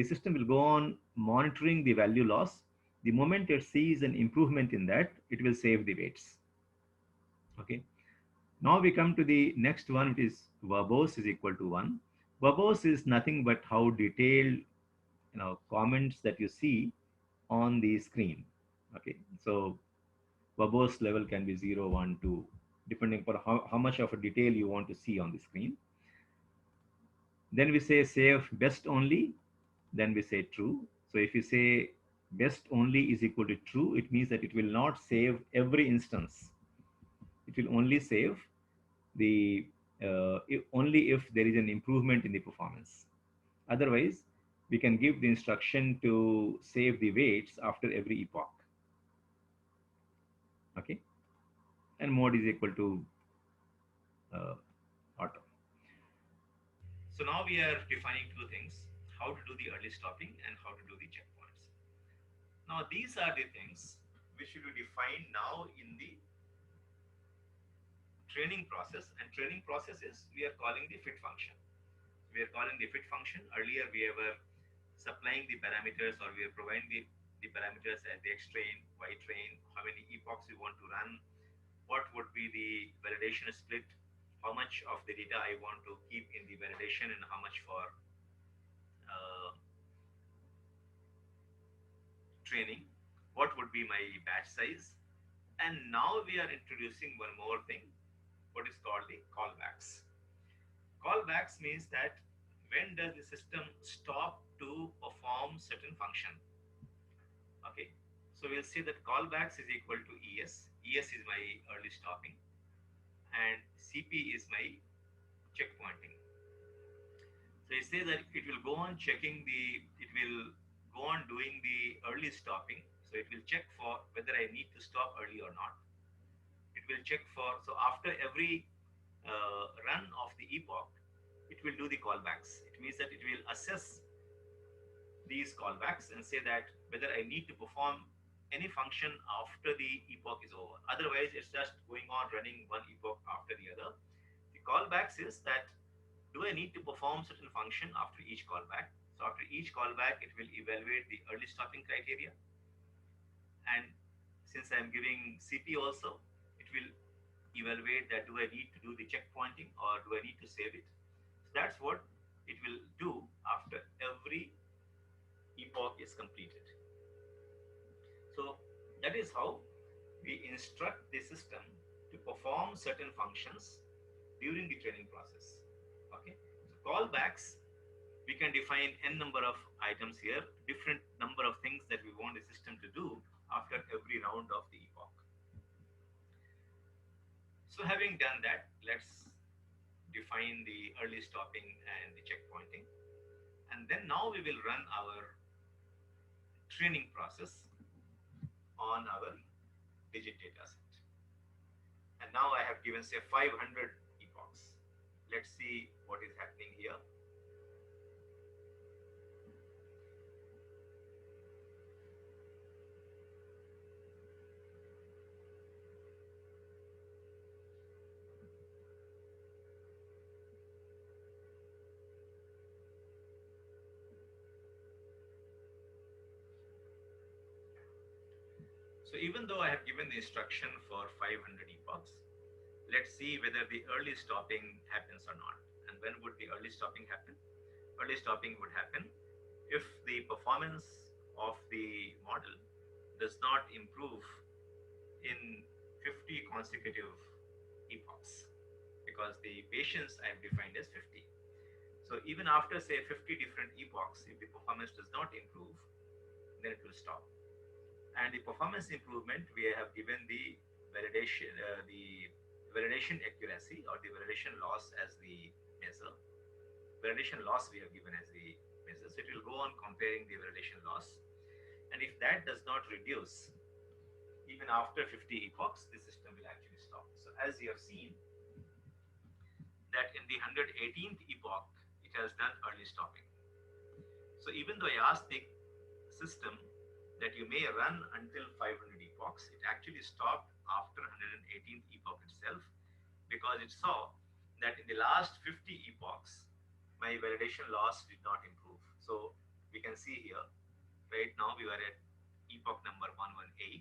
system will go on monitoring the value loss. The moment it sees an improvement in that, it will save the weights. Okay. Now we come to the next one, which is verbose is equal to 1. Verbose is nothing but how detailed comments that you see on the screen. Okay. So verbose level can be 0, 1, 2, depending upon how much of a detail you want to see on the screen. Then we say save best only, then we say true. So if you say best only is equal to true, it means that it will not save every instance. It will only save the only if there is an improvement in the performance. Otherwise, we can give the instruction to save the weights after every epoch. Okay, and mode is equal to auto. So now we are defining two things: how to do the early stopping and how to do the checkpoints. Now these are the things which will be defined now in the training process, and training process is we are calling the fit function. We are calling the fit function. Earlier we were supplying the parameters, or we are providing the parameters as the X train, Y train, how many epochs we want to run, what would be the validation split, how much of the data I want to keep in the validation and how much for training, what would be my batch size. And now we are introducing one more thing, what is called the callbacks. Callbacks means that when does the system stop to perform certain function? Okay, so we'll say that callbacks is equal to ES. ES is my early stopping, and CP is my checkpointing. So it says that it will go on checking it will go on doing the early stopping. So it will check for whether I need to stop early or not. It will check for, so after every run of the epoch, it will do the callbacks. It means that it will assess these callbacks and say that whether I need to perform any function after the epoch is over. Otherwise, it's just going on running one epoch after the other. The callbacks is that do I need to perform certain function after each callback? So after each callback, it will evaluate the early stopping criteria. And since I'm giving CP also, it will evaluate that do I need to do the checkpointing or do I need to save it? So that's what it will do after every epoch is completed. So that is how we instruct the system to perform certain functions during the training process. Okay, so callbacks, we can define n number of items here, different number of things that we want the system to do after every round of the epoch. So having done that, let's define the early stopping and the checkpointing. And then now we will run our training process on our digit data set. And now I have given say 500 epochs. Let's see what is happening here. So even though I have given the instruction for 500 epochs, let's see whether the early stopping happens or not. And when would the early stopping happen? Early stopping would happen if the performance of the model does not improve in 50 consecutive epochs, because the patience I have defined as 50. So even after say 50 different epochs, if the performance does not improve, then it will stop. And the performance improvement, we have given the validation accuracy or the validation loss as the measure. Validation loss we have given as the measure. So it will go on comparing the validation loss. And if that does not reduce, even after 50 epochs, the system will actually stop. So as you have seen, that in the 118th epoch, it has done early stopping. So even though I asked the system that you may run until 500 epochs, it actually stopped after 118th epoch itself, because it saw that in the last 50 epochs, my validation loss did not improve. So we can see here, right now we were at epoch number 118,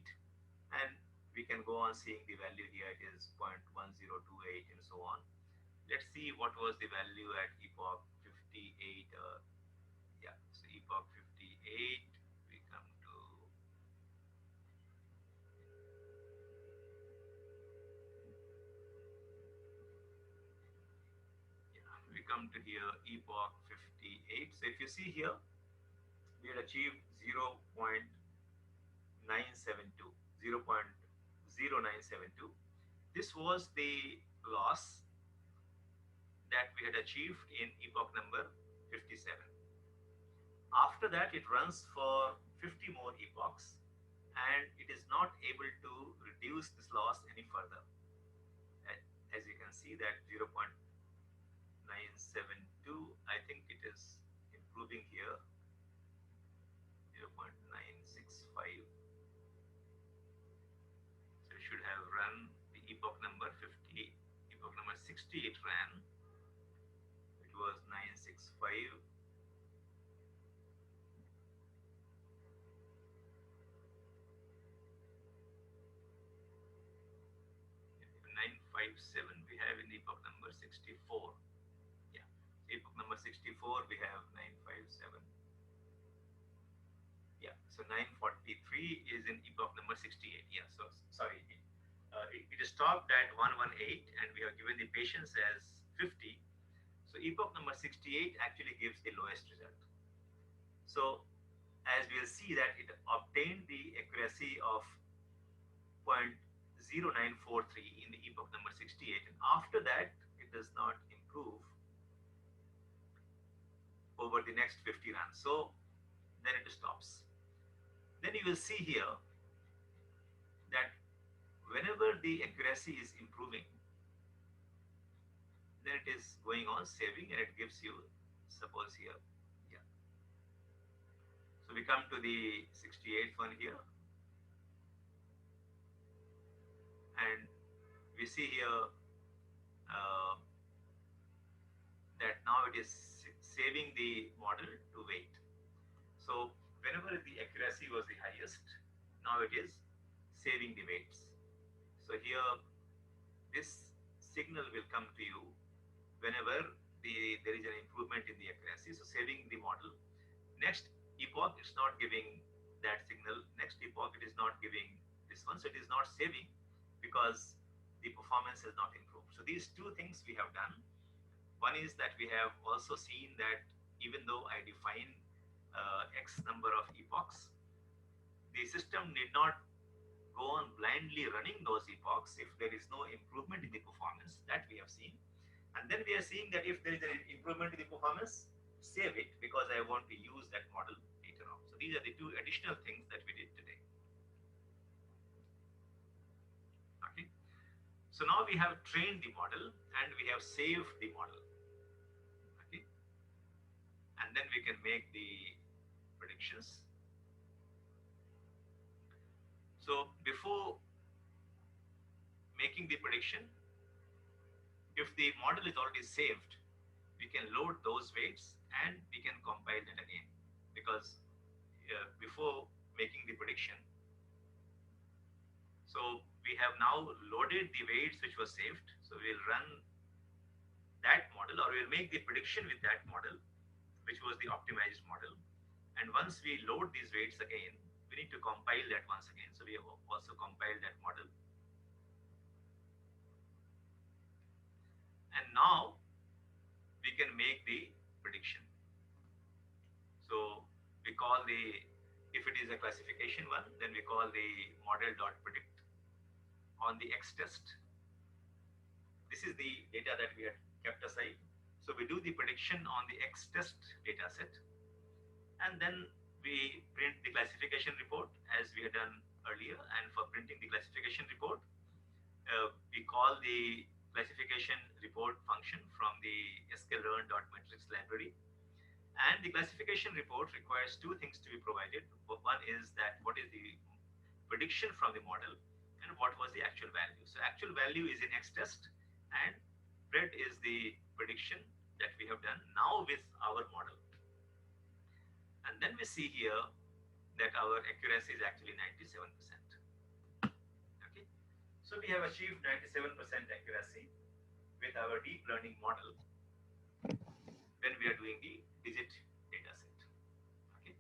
and we can go on seeing the value here. It is 0.1028 and so on. Let's see what was the value at epoch 58. Yeah, so epoch 58, we come to, yeah, we come to here epoch 58. So if you see here, we had achieved 0.972, 0.0972. This was the loss that we had achieved in epoch number 57. After that, it runs for 50 more epochs, and it is not able to reduce this loss any further. As you can see that 0.972, I think it is improving here, 0.965. So it should have run the epoch number 50, epoch number 68 ran, it was 965. 957 we have in epoch number 64. Yeah, epoch number 64 we have 957. Yeah, so 943 is in epoch number 68. Yeah, so sorry, it is stopped at 118 and we have given the patience as 50. So epoch number 68 actually gives the lowest result. So as we'll see that it obtained the accuracy of 0.0943 in the epoch number 68, and after that it does not improve over the next 50 runs. So then it stops. Then you will see here that whenever the accuracy is improving, then it is going on saving and it gives you, suppose here, yeah. So we come to the 68th one here, and we see here uh, that now it is saving the model to wait. So whenever the accuracy was the highest, now it is saving the weights. So here this signal will come to you whenever there is an improvement in the accuracy. So saving the model. Next epoch it's not giving that signal. Next epoch it is not giving this one. So it is not saving because the performance has not improved. So these two things we have done. One is that we have also seen that even though I define X number of epochs, the system need not go on blindly running those epochs if there is no improvement in the performance. That we have seen. And then we are seeing that if there is an improvement in the performance, save it because I want to use that model later on. So these are the two additional things that we did today. Okay. So now we have trained the model and we have saved the model. Okay. And then we can make the predictions. So before making the prediction, if the model is already saved, we can load those weights and we can compile it again, because before making the prediction, so we have now loaded the weights which was saved. So we'll run that model, or we'll make the prediction with that model, which was the optimized model. And once we load these weights again, we need to compile that once again. So we have also compiled that model. And now we can make the prediction. So we call if it is a classification one, then we call the model.predict on the X test. This is the data that we had kept aside. So we do the prediction on the X test data set, and then we print the classification report as we had done earlier, and for printing the classification report, we call the classification report function from the sklearn.metrics library. And the classification report requires two things to be provided. One is that what is the prediction from the model and what was the actual value. So actual value is in X-test and PRED is the prediction that we have done now with our model. And then we see here that our accuracy is actually 97%. Okay, so we have achieved 97% accuracy with our deep learning model when we are doing the digit data set. Okay,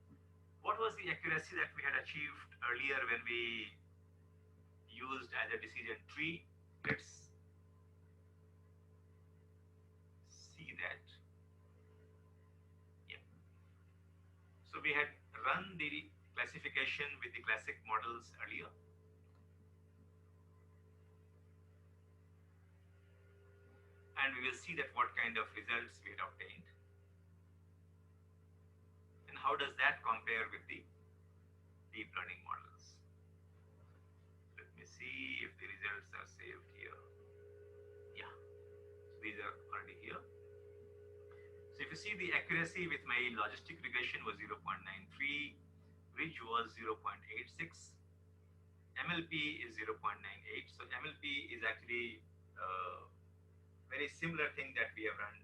what was the accuracy that we had achieved earlier when we used as a decision tree? Let's see that. Yeah, so we had run the classification with the classic models earlier. And we will see that what kind of results we had obtained. And how does that compare with the deep learning models? Let me see if the results are saved here. Yeah, so these are already here. So if you see, the accuracy with my logistic regression was 0.93, bridge was 0.86, MLP is 0.98. So MLP is actually very similar thing that we have run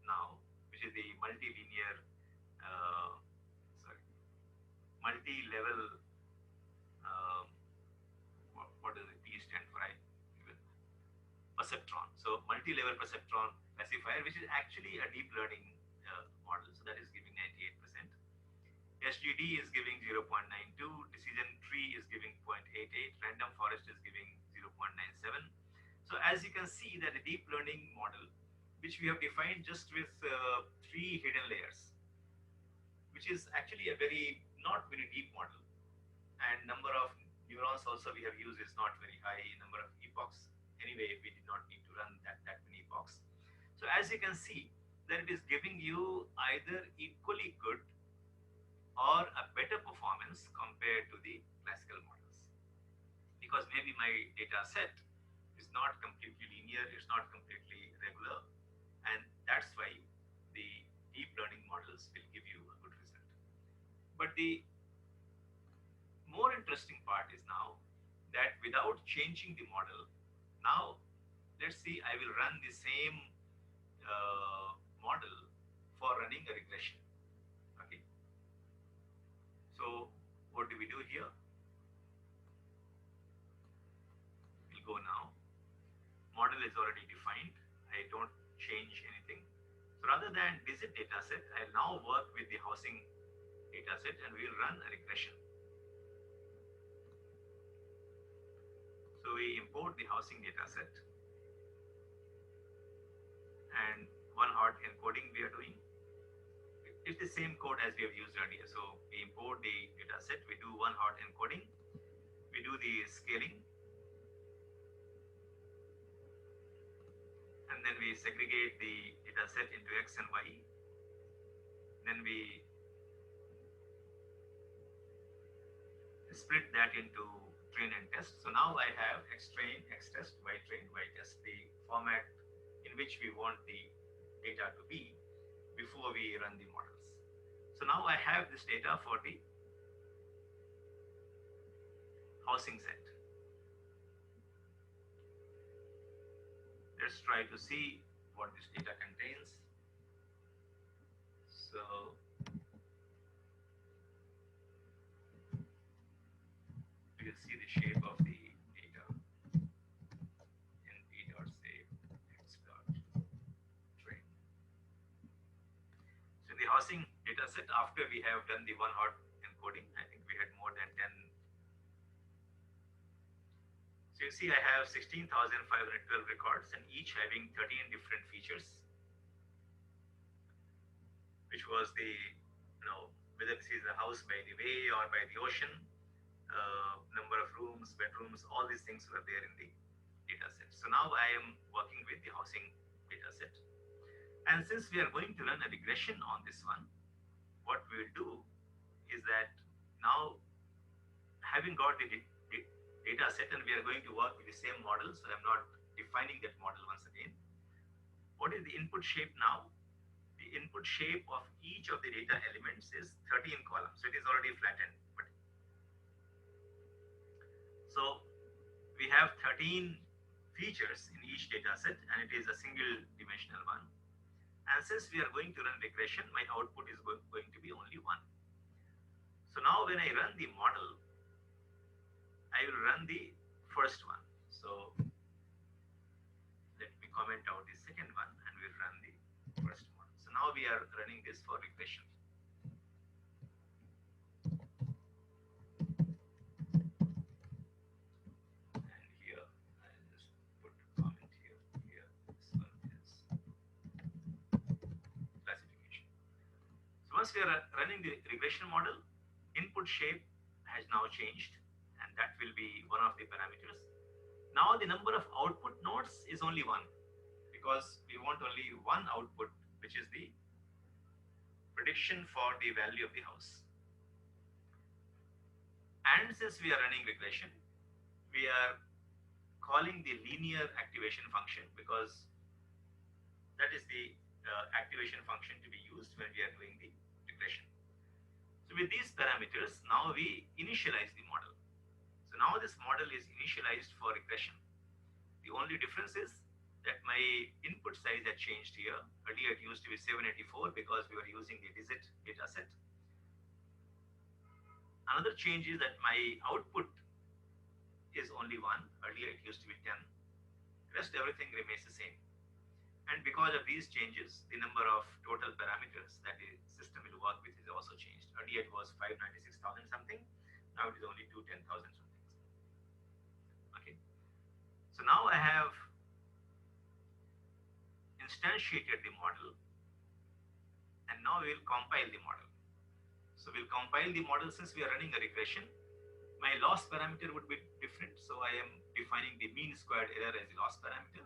now, which is the multi-linear, multi-level, what does the P stand for? Perceptron. So multi-level perceptron classifier, which is actually a deep learning model. So that is giving 98%. SGD is giving 0.92, decision tree is giving 0.88, random forest is giving 0.97. So as you can see that the deep learning model, which we have defined just with 3 hidden layers, which is actually a not very deep model, and number of neurons also we have used is not very high, number of epochs. Anyway, we did not need to run that many epochs. So as you can see that it is giving you either equally good or a better performance compared to the classical models, because maybe my data set is not completely linear, it's not completely regular, and that's why the deep learning models will give you a good result. But the more interesting part is now that without changing the model, now let's see, I will run the same model for running a regression. Okay, so what do we do here? We'll go now. Model is already defined. I don't change anything. So rather than digit dataset, I'll now work with the housing dataset and we'll run a regression. So we import the housing dataset and one hot encoding we are doing. It's the same code as we have used earlier. So we import the dataset, we do one hot encoding, we do the scaling, and then we segregate the dataset into X and Y. Then we split that into train and test. So now I have X train, X test, Y train, Y test, the format in which we want the data to be before we run the models. So now I have this data for the housing set. Let's try to see what this data contains. So we will see the shape of the data in p.save x.train. So the housing data set, after we have done the one hot encoding, I think we had more than 10. So you see I have 16,512 records and each having 13 different features, which was the, whether this is a house by the way or by the ocean, number of rooms, bedrooms, all these things were there in the data set. So now I am working with the housing data set. And since we are going to run a regression on this one, what we will do is that now having got the data set and we are going to work with the same model, so I'm not defining that model once again. What is the input shape now? The input shape of each of the data elements is 13 columns, so it is already flattened. So we have 13 features in each data set and it is a single dimensional one. And since we are going to run regression, my output is going to be only one. So now when I run the model, I will run the first one. So let me comment out the second one and we'll run the first one. So now we are running this for regression. And here, I'll just put a comment here. Here, this one is classification. So once we are running the regression model, input shape has now changed and that will be one of the parameters. Now the number of output nodes is only one because we want only one output, which is the prediction for the value of the house. And since we are running regression, we are calling the linear activation function because that is the activation function to be used when we are doing the regression. So with these parameters, now we initialize the model. So now this model is initialized for regression. The only difference is that my input size had changed here. Earlier it used to be 784 because we were using the digit data set. Another change is that my output is only one. Earlier it used to be 10. Rest everything remains the same. And because of these changes, the number of total parameters that the system will work with is also changed. Earlier it was 596,000 something. Now it is only 210,000 something. Okay. So now I have instantiated the model and now we will compile the model. So we'll compile the model since we are running a regression. My loss parameter would be different. So I am defining the mean squared error as the loss parameter.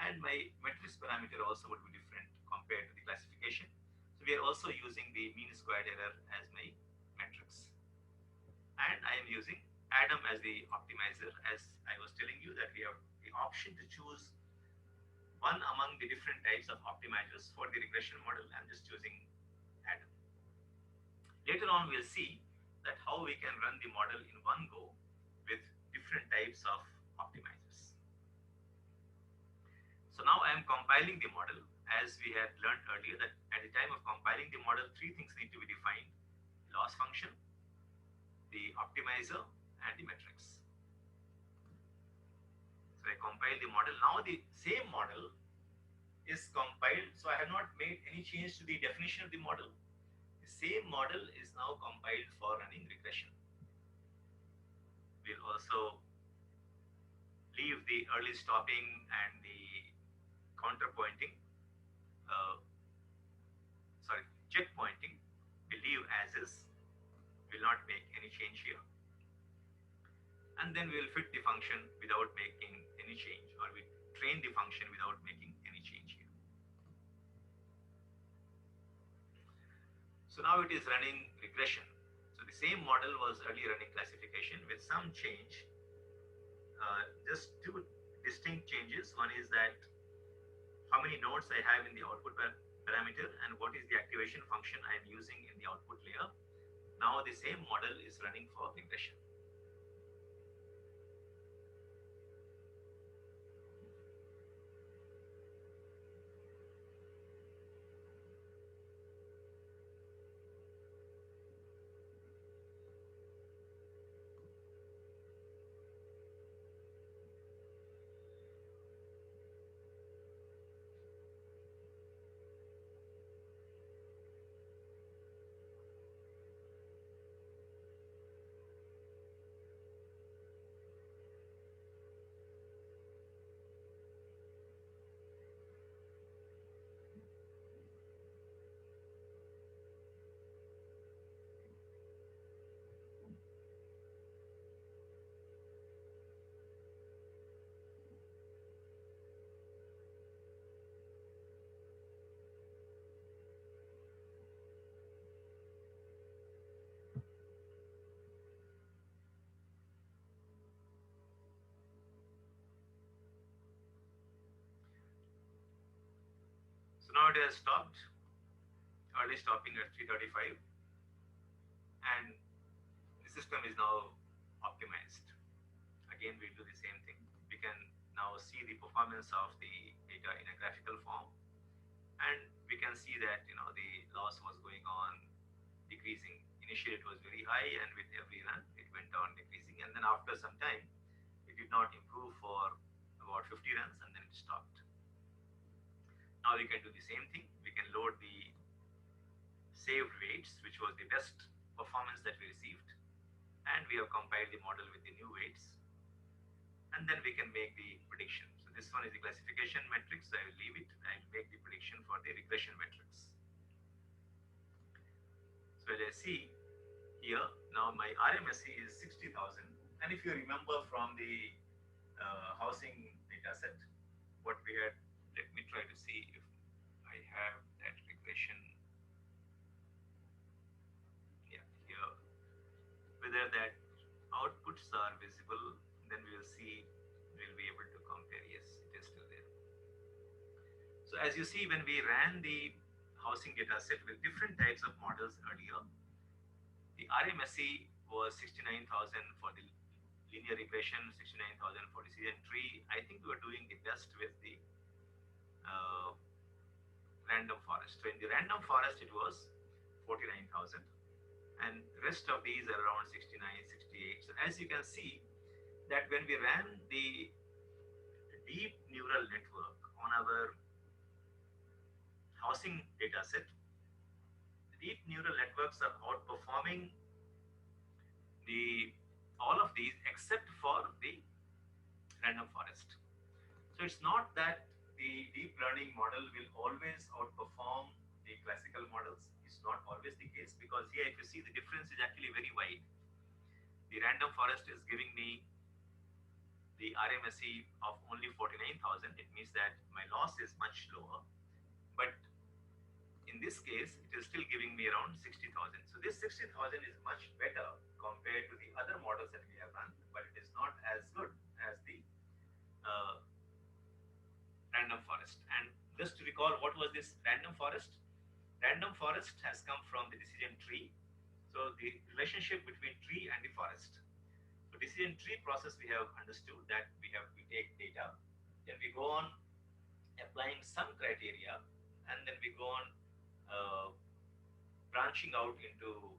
And my matrix parameter also would be different compared to the classification. So we are also using the mean squared error as my matrix. And I am using Adam as the optimizer, as I was telling you that we have the option to choose one among the different types of optimizers for the regression model. I'm just choosing Adam. Later on, we'll see that how we can run the model in one go with different types of optimizers. So now I am compiling the model as we had learned earlier that at the time of compiling the model, three things need to be defined: the loss function, the optimizer, and the matrix. So I compile the model. Now the same model is compiled. So I have not made any change to the definition of the model. The same model is now compiled for running regression. We'll also leave the early stopping and the counterpointing, checkpointing, we leave as is, will not make any change here. And then we will fit the function without making any change, or we train the function without making any change here. So now it is running regression. So the same model was earlier running classification with some change, just two distinct changes. One is that how many nodes I have in the output parameter and what is the activation function I am using in the output layer. Now the same model is running for regression. So now it has stopped, early stopping at 3:35, and the system is now optimized. Again, we do the same thing. We can now see the performance of the data in a graphical form, and we can see that the loss was going on decreasing. Initially, it was very high, and with every run, it went on decreasing, and then after some time, it did not improve for about 50 runs, and then it stopped. Now we can do the same thing. We can load the saved weights, which was the best performance that we received, and we have compiled the model with the new weights, and then we can make the prediction. So this one is the classification matrix. I will leave it. I will make the prediction for the regression matrix. So as I see here, now my RMSE is 60,000, and if you remember from the housing data set, what we had, let me try to see if I have that regression. Yeah, here, whether that outputs are visible, then we will see, we'll be able to compare. Yes, it is still there. So as you see, when we ran the housing data set with different types of models earlier, the RMSE was 69,000 for the linear regression, 69,000 for decision tree. I think we were doing the best with the random forest. So in the random forest, it was 49,000, and rest of these are around 69, 68. So as you can see, that when we ran the deep neural network on our housing data set, the deep neural networks are outperforming all of these except for the random forest. So it's not that the deep learning model will always outperform the classical models. It's not always the case, because here if you see, the difference is actually very wide. The random forest is giving me the RMSE of only 49,000. It means that my loss is much lower, but in this case, it is still giving me around 60,000. So this 60,000 is much better compared to the other models that we have run, but it is not as good as the random forest. And just to recall, what was this random forest? Random forest has come from the decision tree. So the relationship between tree and the forest. So decision tree process, we have understood that we take data, then we go on applying some criteria, and then we go on branching out into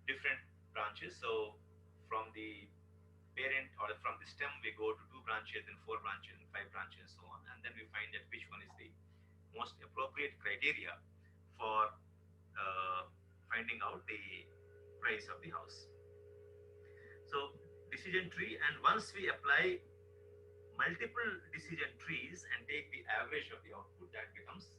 different branches. So from the parent or from the stem, we go to 2 branches, and 4 branches, and 5 branches, and so on. And then we find that which one is the most appropriate criteria for finding out the price of the house. So decision tree, and once we apply multiple decision trees and take the average of the output, that becomes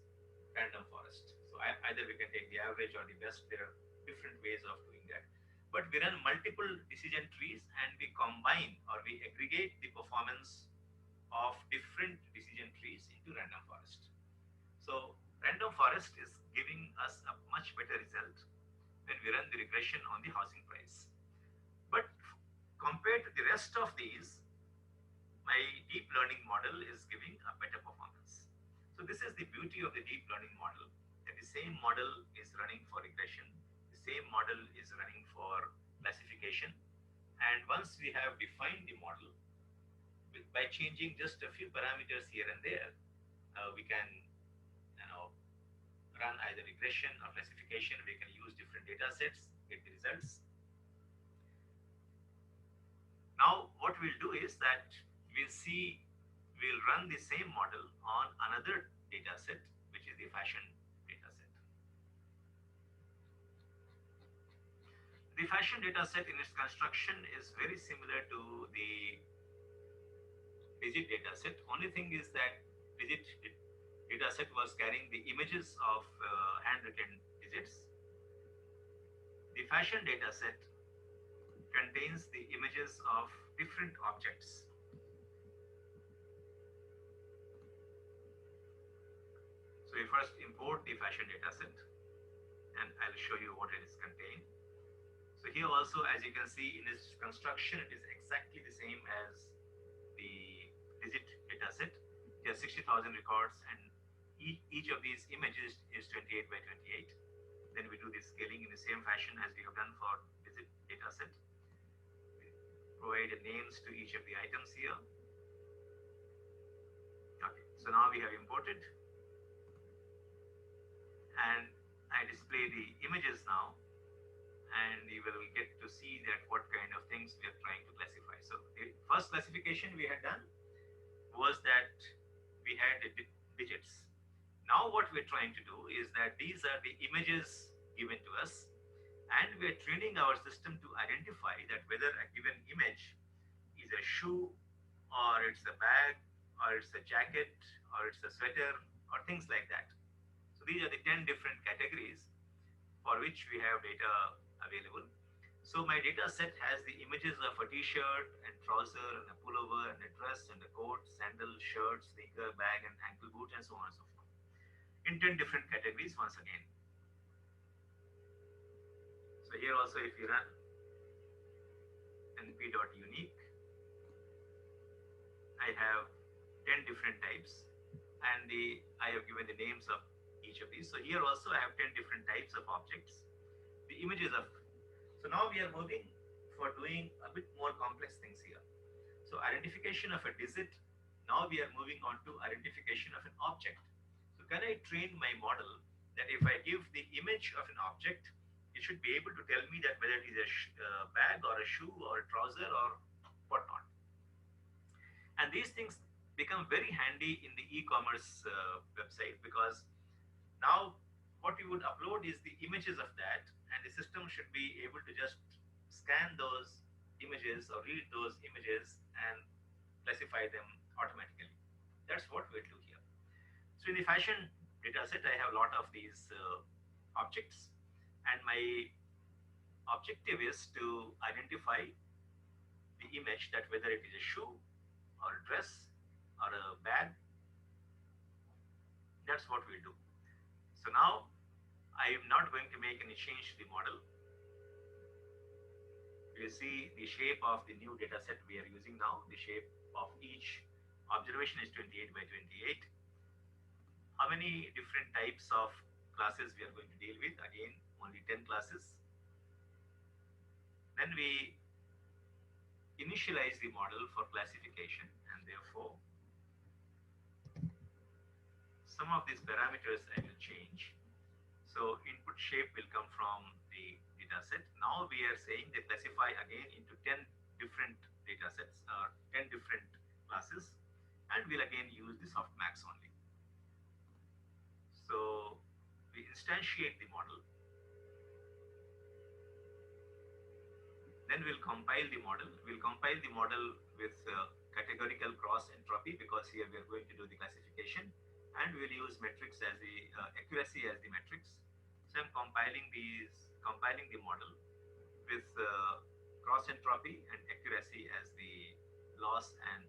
random forest. So either we can take the average or the best. There are different ways of doing that. But we run multiple decision trees, and we combine or we aggregate the performance of different decision trees into random forest. So random forest is giving us a much better result when we run the regression on the housing price. But compared to the rest of these, my deep learning model is giving a better performance. So this is the beauty of the deep learning model, that the same model is running for regression, the same model is running for classification, and once we have defined the model, by changing just a few parameters here and there, we can run either regression or classification. We can use different data sets, get the results. Now what we'll do is that we'll run the same model on another data set, which is the fashion data set. The fashion data set in its construction is very similar to the digit data set. Only thing is that digit data set was carrying the images of handwritten digits. The fashion data set contains the images of different objects. So we first import the fashion data set, and I'll show you what it is contained. So here also, as you can see in its construction, it is exactly the same as the digit data set, there are 60,000 records, and each of these images is 28 by 28. Then we do the scaling in the same fashion as we have done for visit data set. We provide names to each of the items here. Okay, so now we have imported, and I display the images now, and you will get to see that what kind of things we are trying to classify. So the first classification we had done was that we had digits. Now what we're trying to do is that these are the images given to us, and we're training our system to identify that whether a given image is a shoe, or it's a bag, or it's a jacket, or it's a sweater, or things like that. So these are the 10 different categories for which we have data available. So my data set has the images of a t-shirt and trouser and a pullover and a dress and a coat, sandal, shirt, sneaker, bag, and ankle boot, and so on and so forth, in 10 different categories once again. So here also, if you run np.unique, I have 10 different types, and I have given the names of each of these. So here also I have 10 different types of objects, the images of. So now we are moving for doing a bit more complex things here. So identification of a digit. Now we are moving on to identification of an object. So can I train my model that if I give the image of an object, it should be able to tell me that whether it is a bag or a shoe or a trouser or whatnot. And these things become very handy in the e-commerce website, because now what you would upload is the images of that, and the system should be able to just scan those images or read those images and classify them automatically. That's what we'll do here. So in the fashion data set, I have a lot of these objects, and my objective is to identify the image that whether it is a shoe or a dress or a bag. That's what we do. So now I am not going to make any change to the model. You see the shape of the new data set we are using now. The shape of each observation is 28 by 28. How many different types of classes we are going to deal with? Again, only 10 classes. Then we initialize the model for classification, and therefore some of these parameters I will change. So input shape will come from the data set. Now we are saying they classify again into 10 different data sets or 10 different classes, and we'll again use the softmax only. So we instantiate the model. Then we'll compile the model. We'll compile the model with categorical cross entropy, because here we are going to do the classification, and we'll use metrics as the accuracy as the metrics. So I'm compiling the model with cross entropy and accuracy as the loss and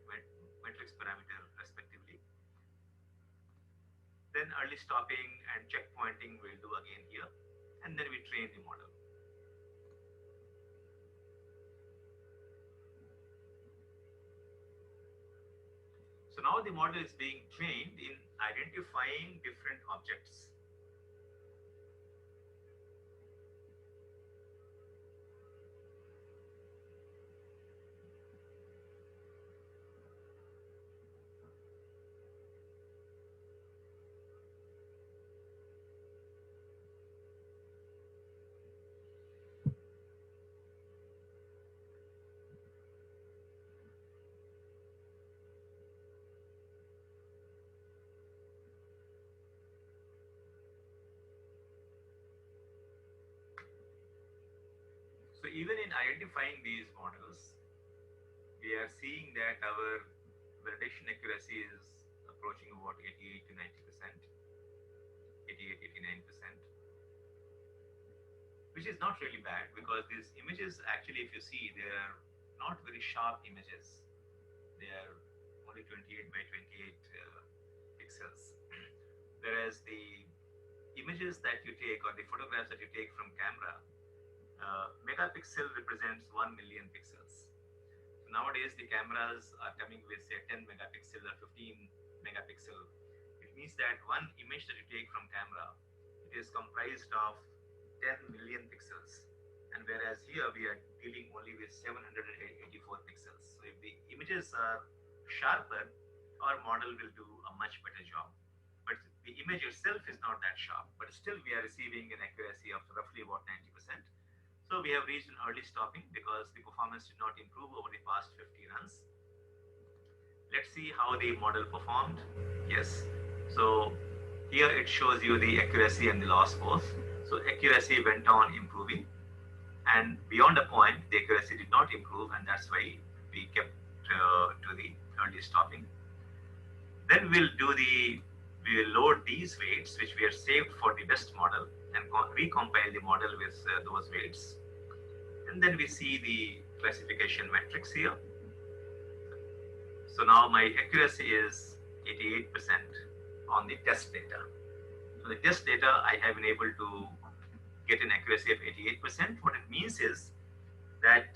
metrics parameter respectively. Then early stopping and checkpointing we'll do again here, and then we train the model. So now the model is being trained in identifying different objects. So even in identifying these models, we are seeing that our validation accuracy is approaching about 88 to 90%, 88, 89%, which is not really bad, because these images actually, if you see, they are not very sharp images. They are only 28 by 28 pixels. Whereas the images that you take, or the photographs that you take from camera, megapixel represents 1 million pixels. So nowadays the cameras are coming with say 10 megapixel or 15 megapixel. It means that one image that you take from camera, it is comprised of 10 million pixels. And whereas here we are dealing only with 784 pixels. So if the images are sharper, our model will do a much better job. But the image itself is not that sharp, but still we are receiving an accuracy of roughly about 90%. So we have reached an early stopping because the performance did not improve over the past 50 runs. Let's see how the model performed. Yes. So here it shows you the accuracy and the loss both. So accuracy went on improving, and beyond a point, the accuracy did not improve, and that's why we kept to the early stopping. Then we will load these weights which we have saved for the best model and recompile the model with those weights. And then we see the classification metrics here. So now my accuracy is 88% on the test data. So the test data, I have been able to get an accuracy of 88%. What it means is that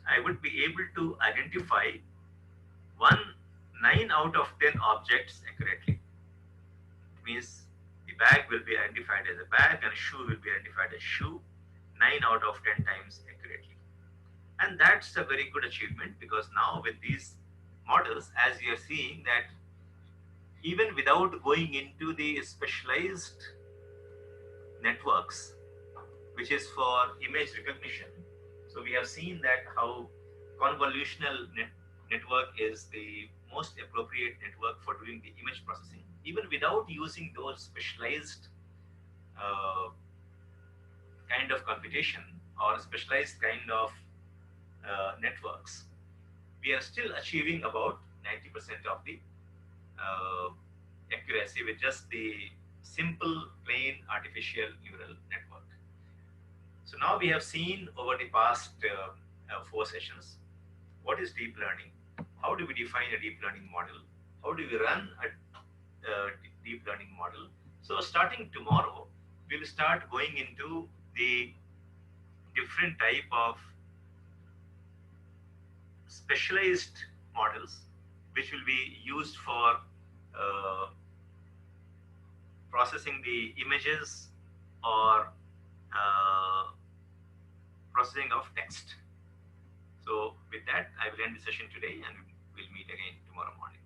I would be able to identify one 9 out of 10 objects accurately. It means the bag will be identified as a bag and shoe will be identified as shoe 9 out of 10 times accurately. And that's a very good achievement because now with these models, as you are seeing that even without going into the specialized networks, which is for image recognition. So we have seen that how convolutional network is the most appropriate network for doing the image processing, even without using those specialized uh, kind of computation or specialized kind of networks. We are still achieving about 90% of the uh, accuracy with just the simple plain artificial neural network. So now we have seen over the past 4 sessions what is deep learning, how do we define a deep learning model, how do we run a deep learning model. So starting tomorrow, we will start going into the different type of specialized models which will be used for uh, processing the images or uh, processing of text. So with that, I will end the session today and we'll meet again tomorrow morning.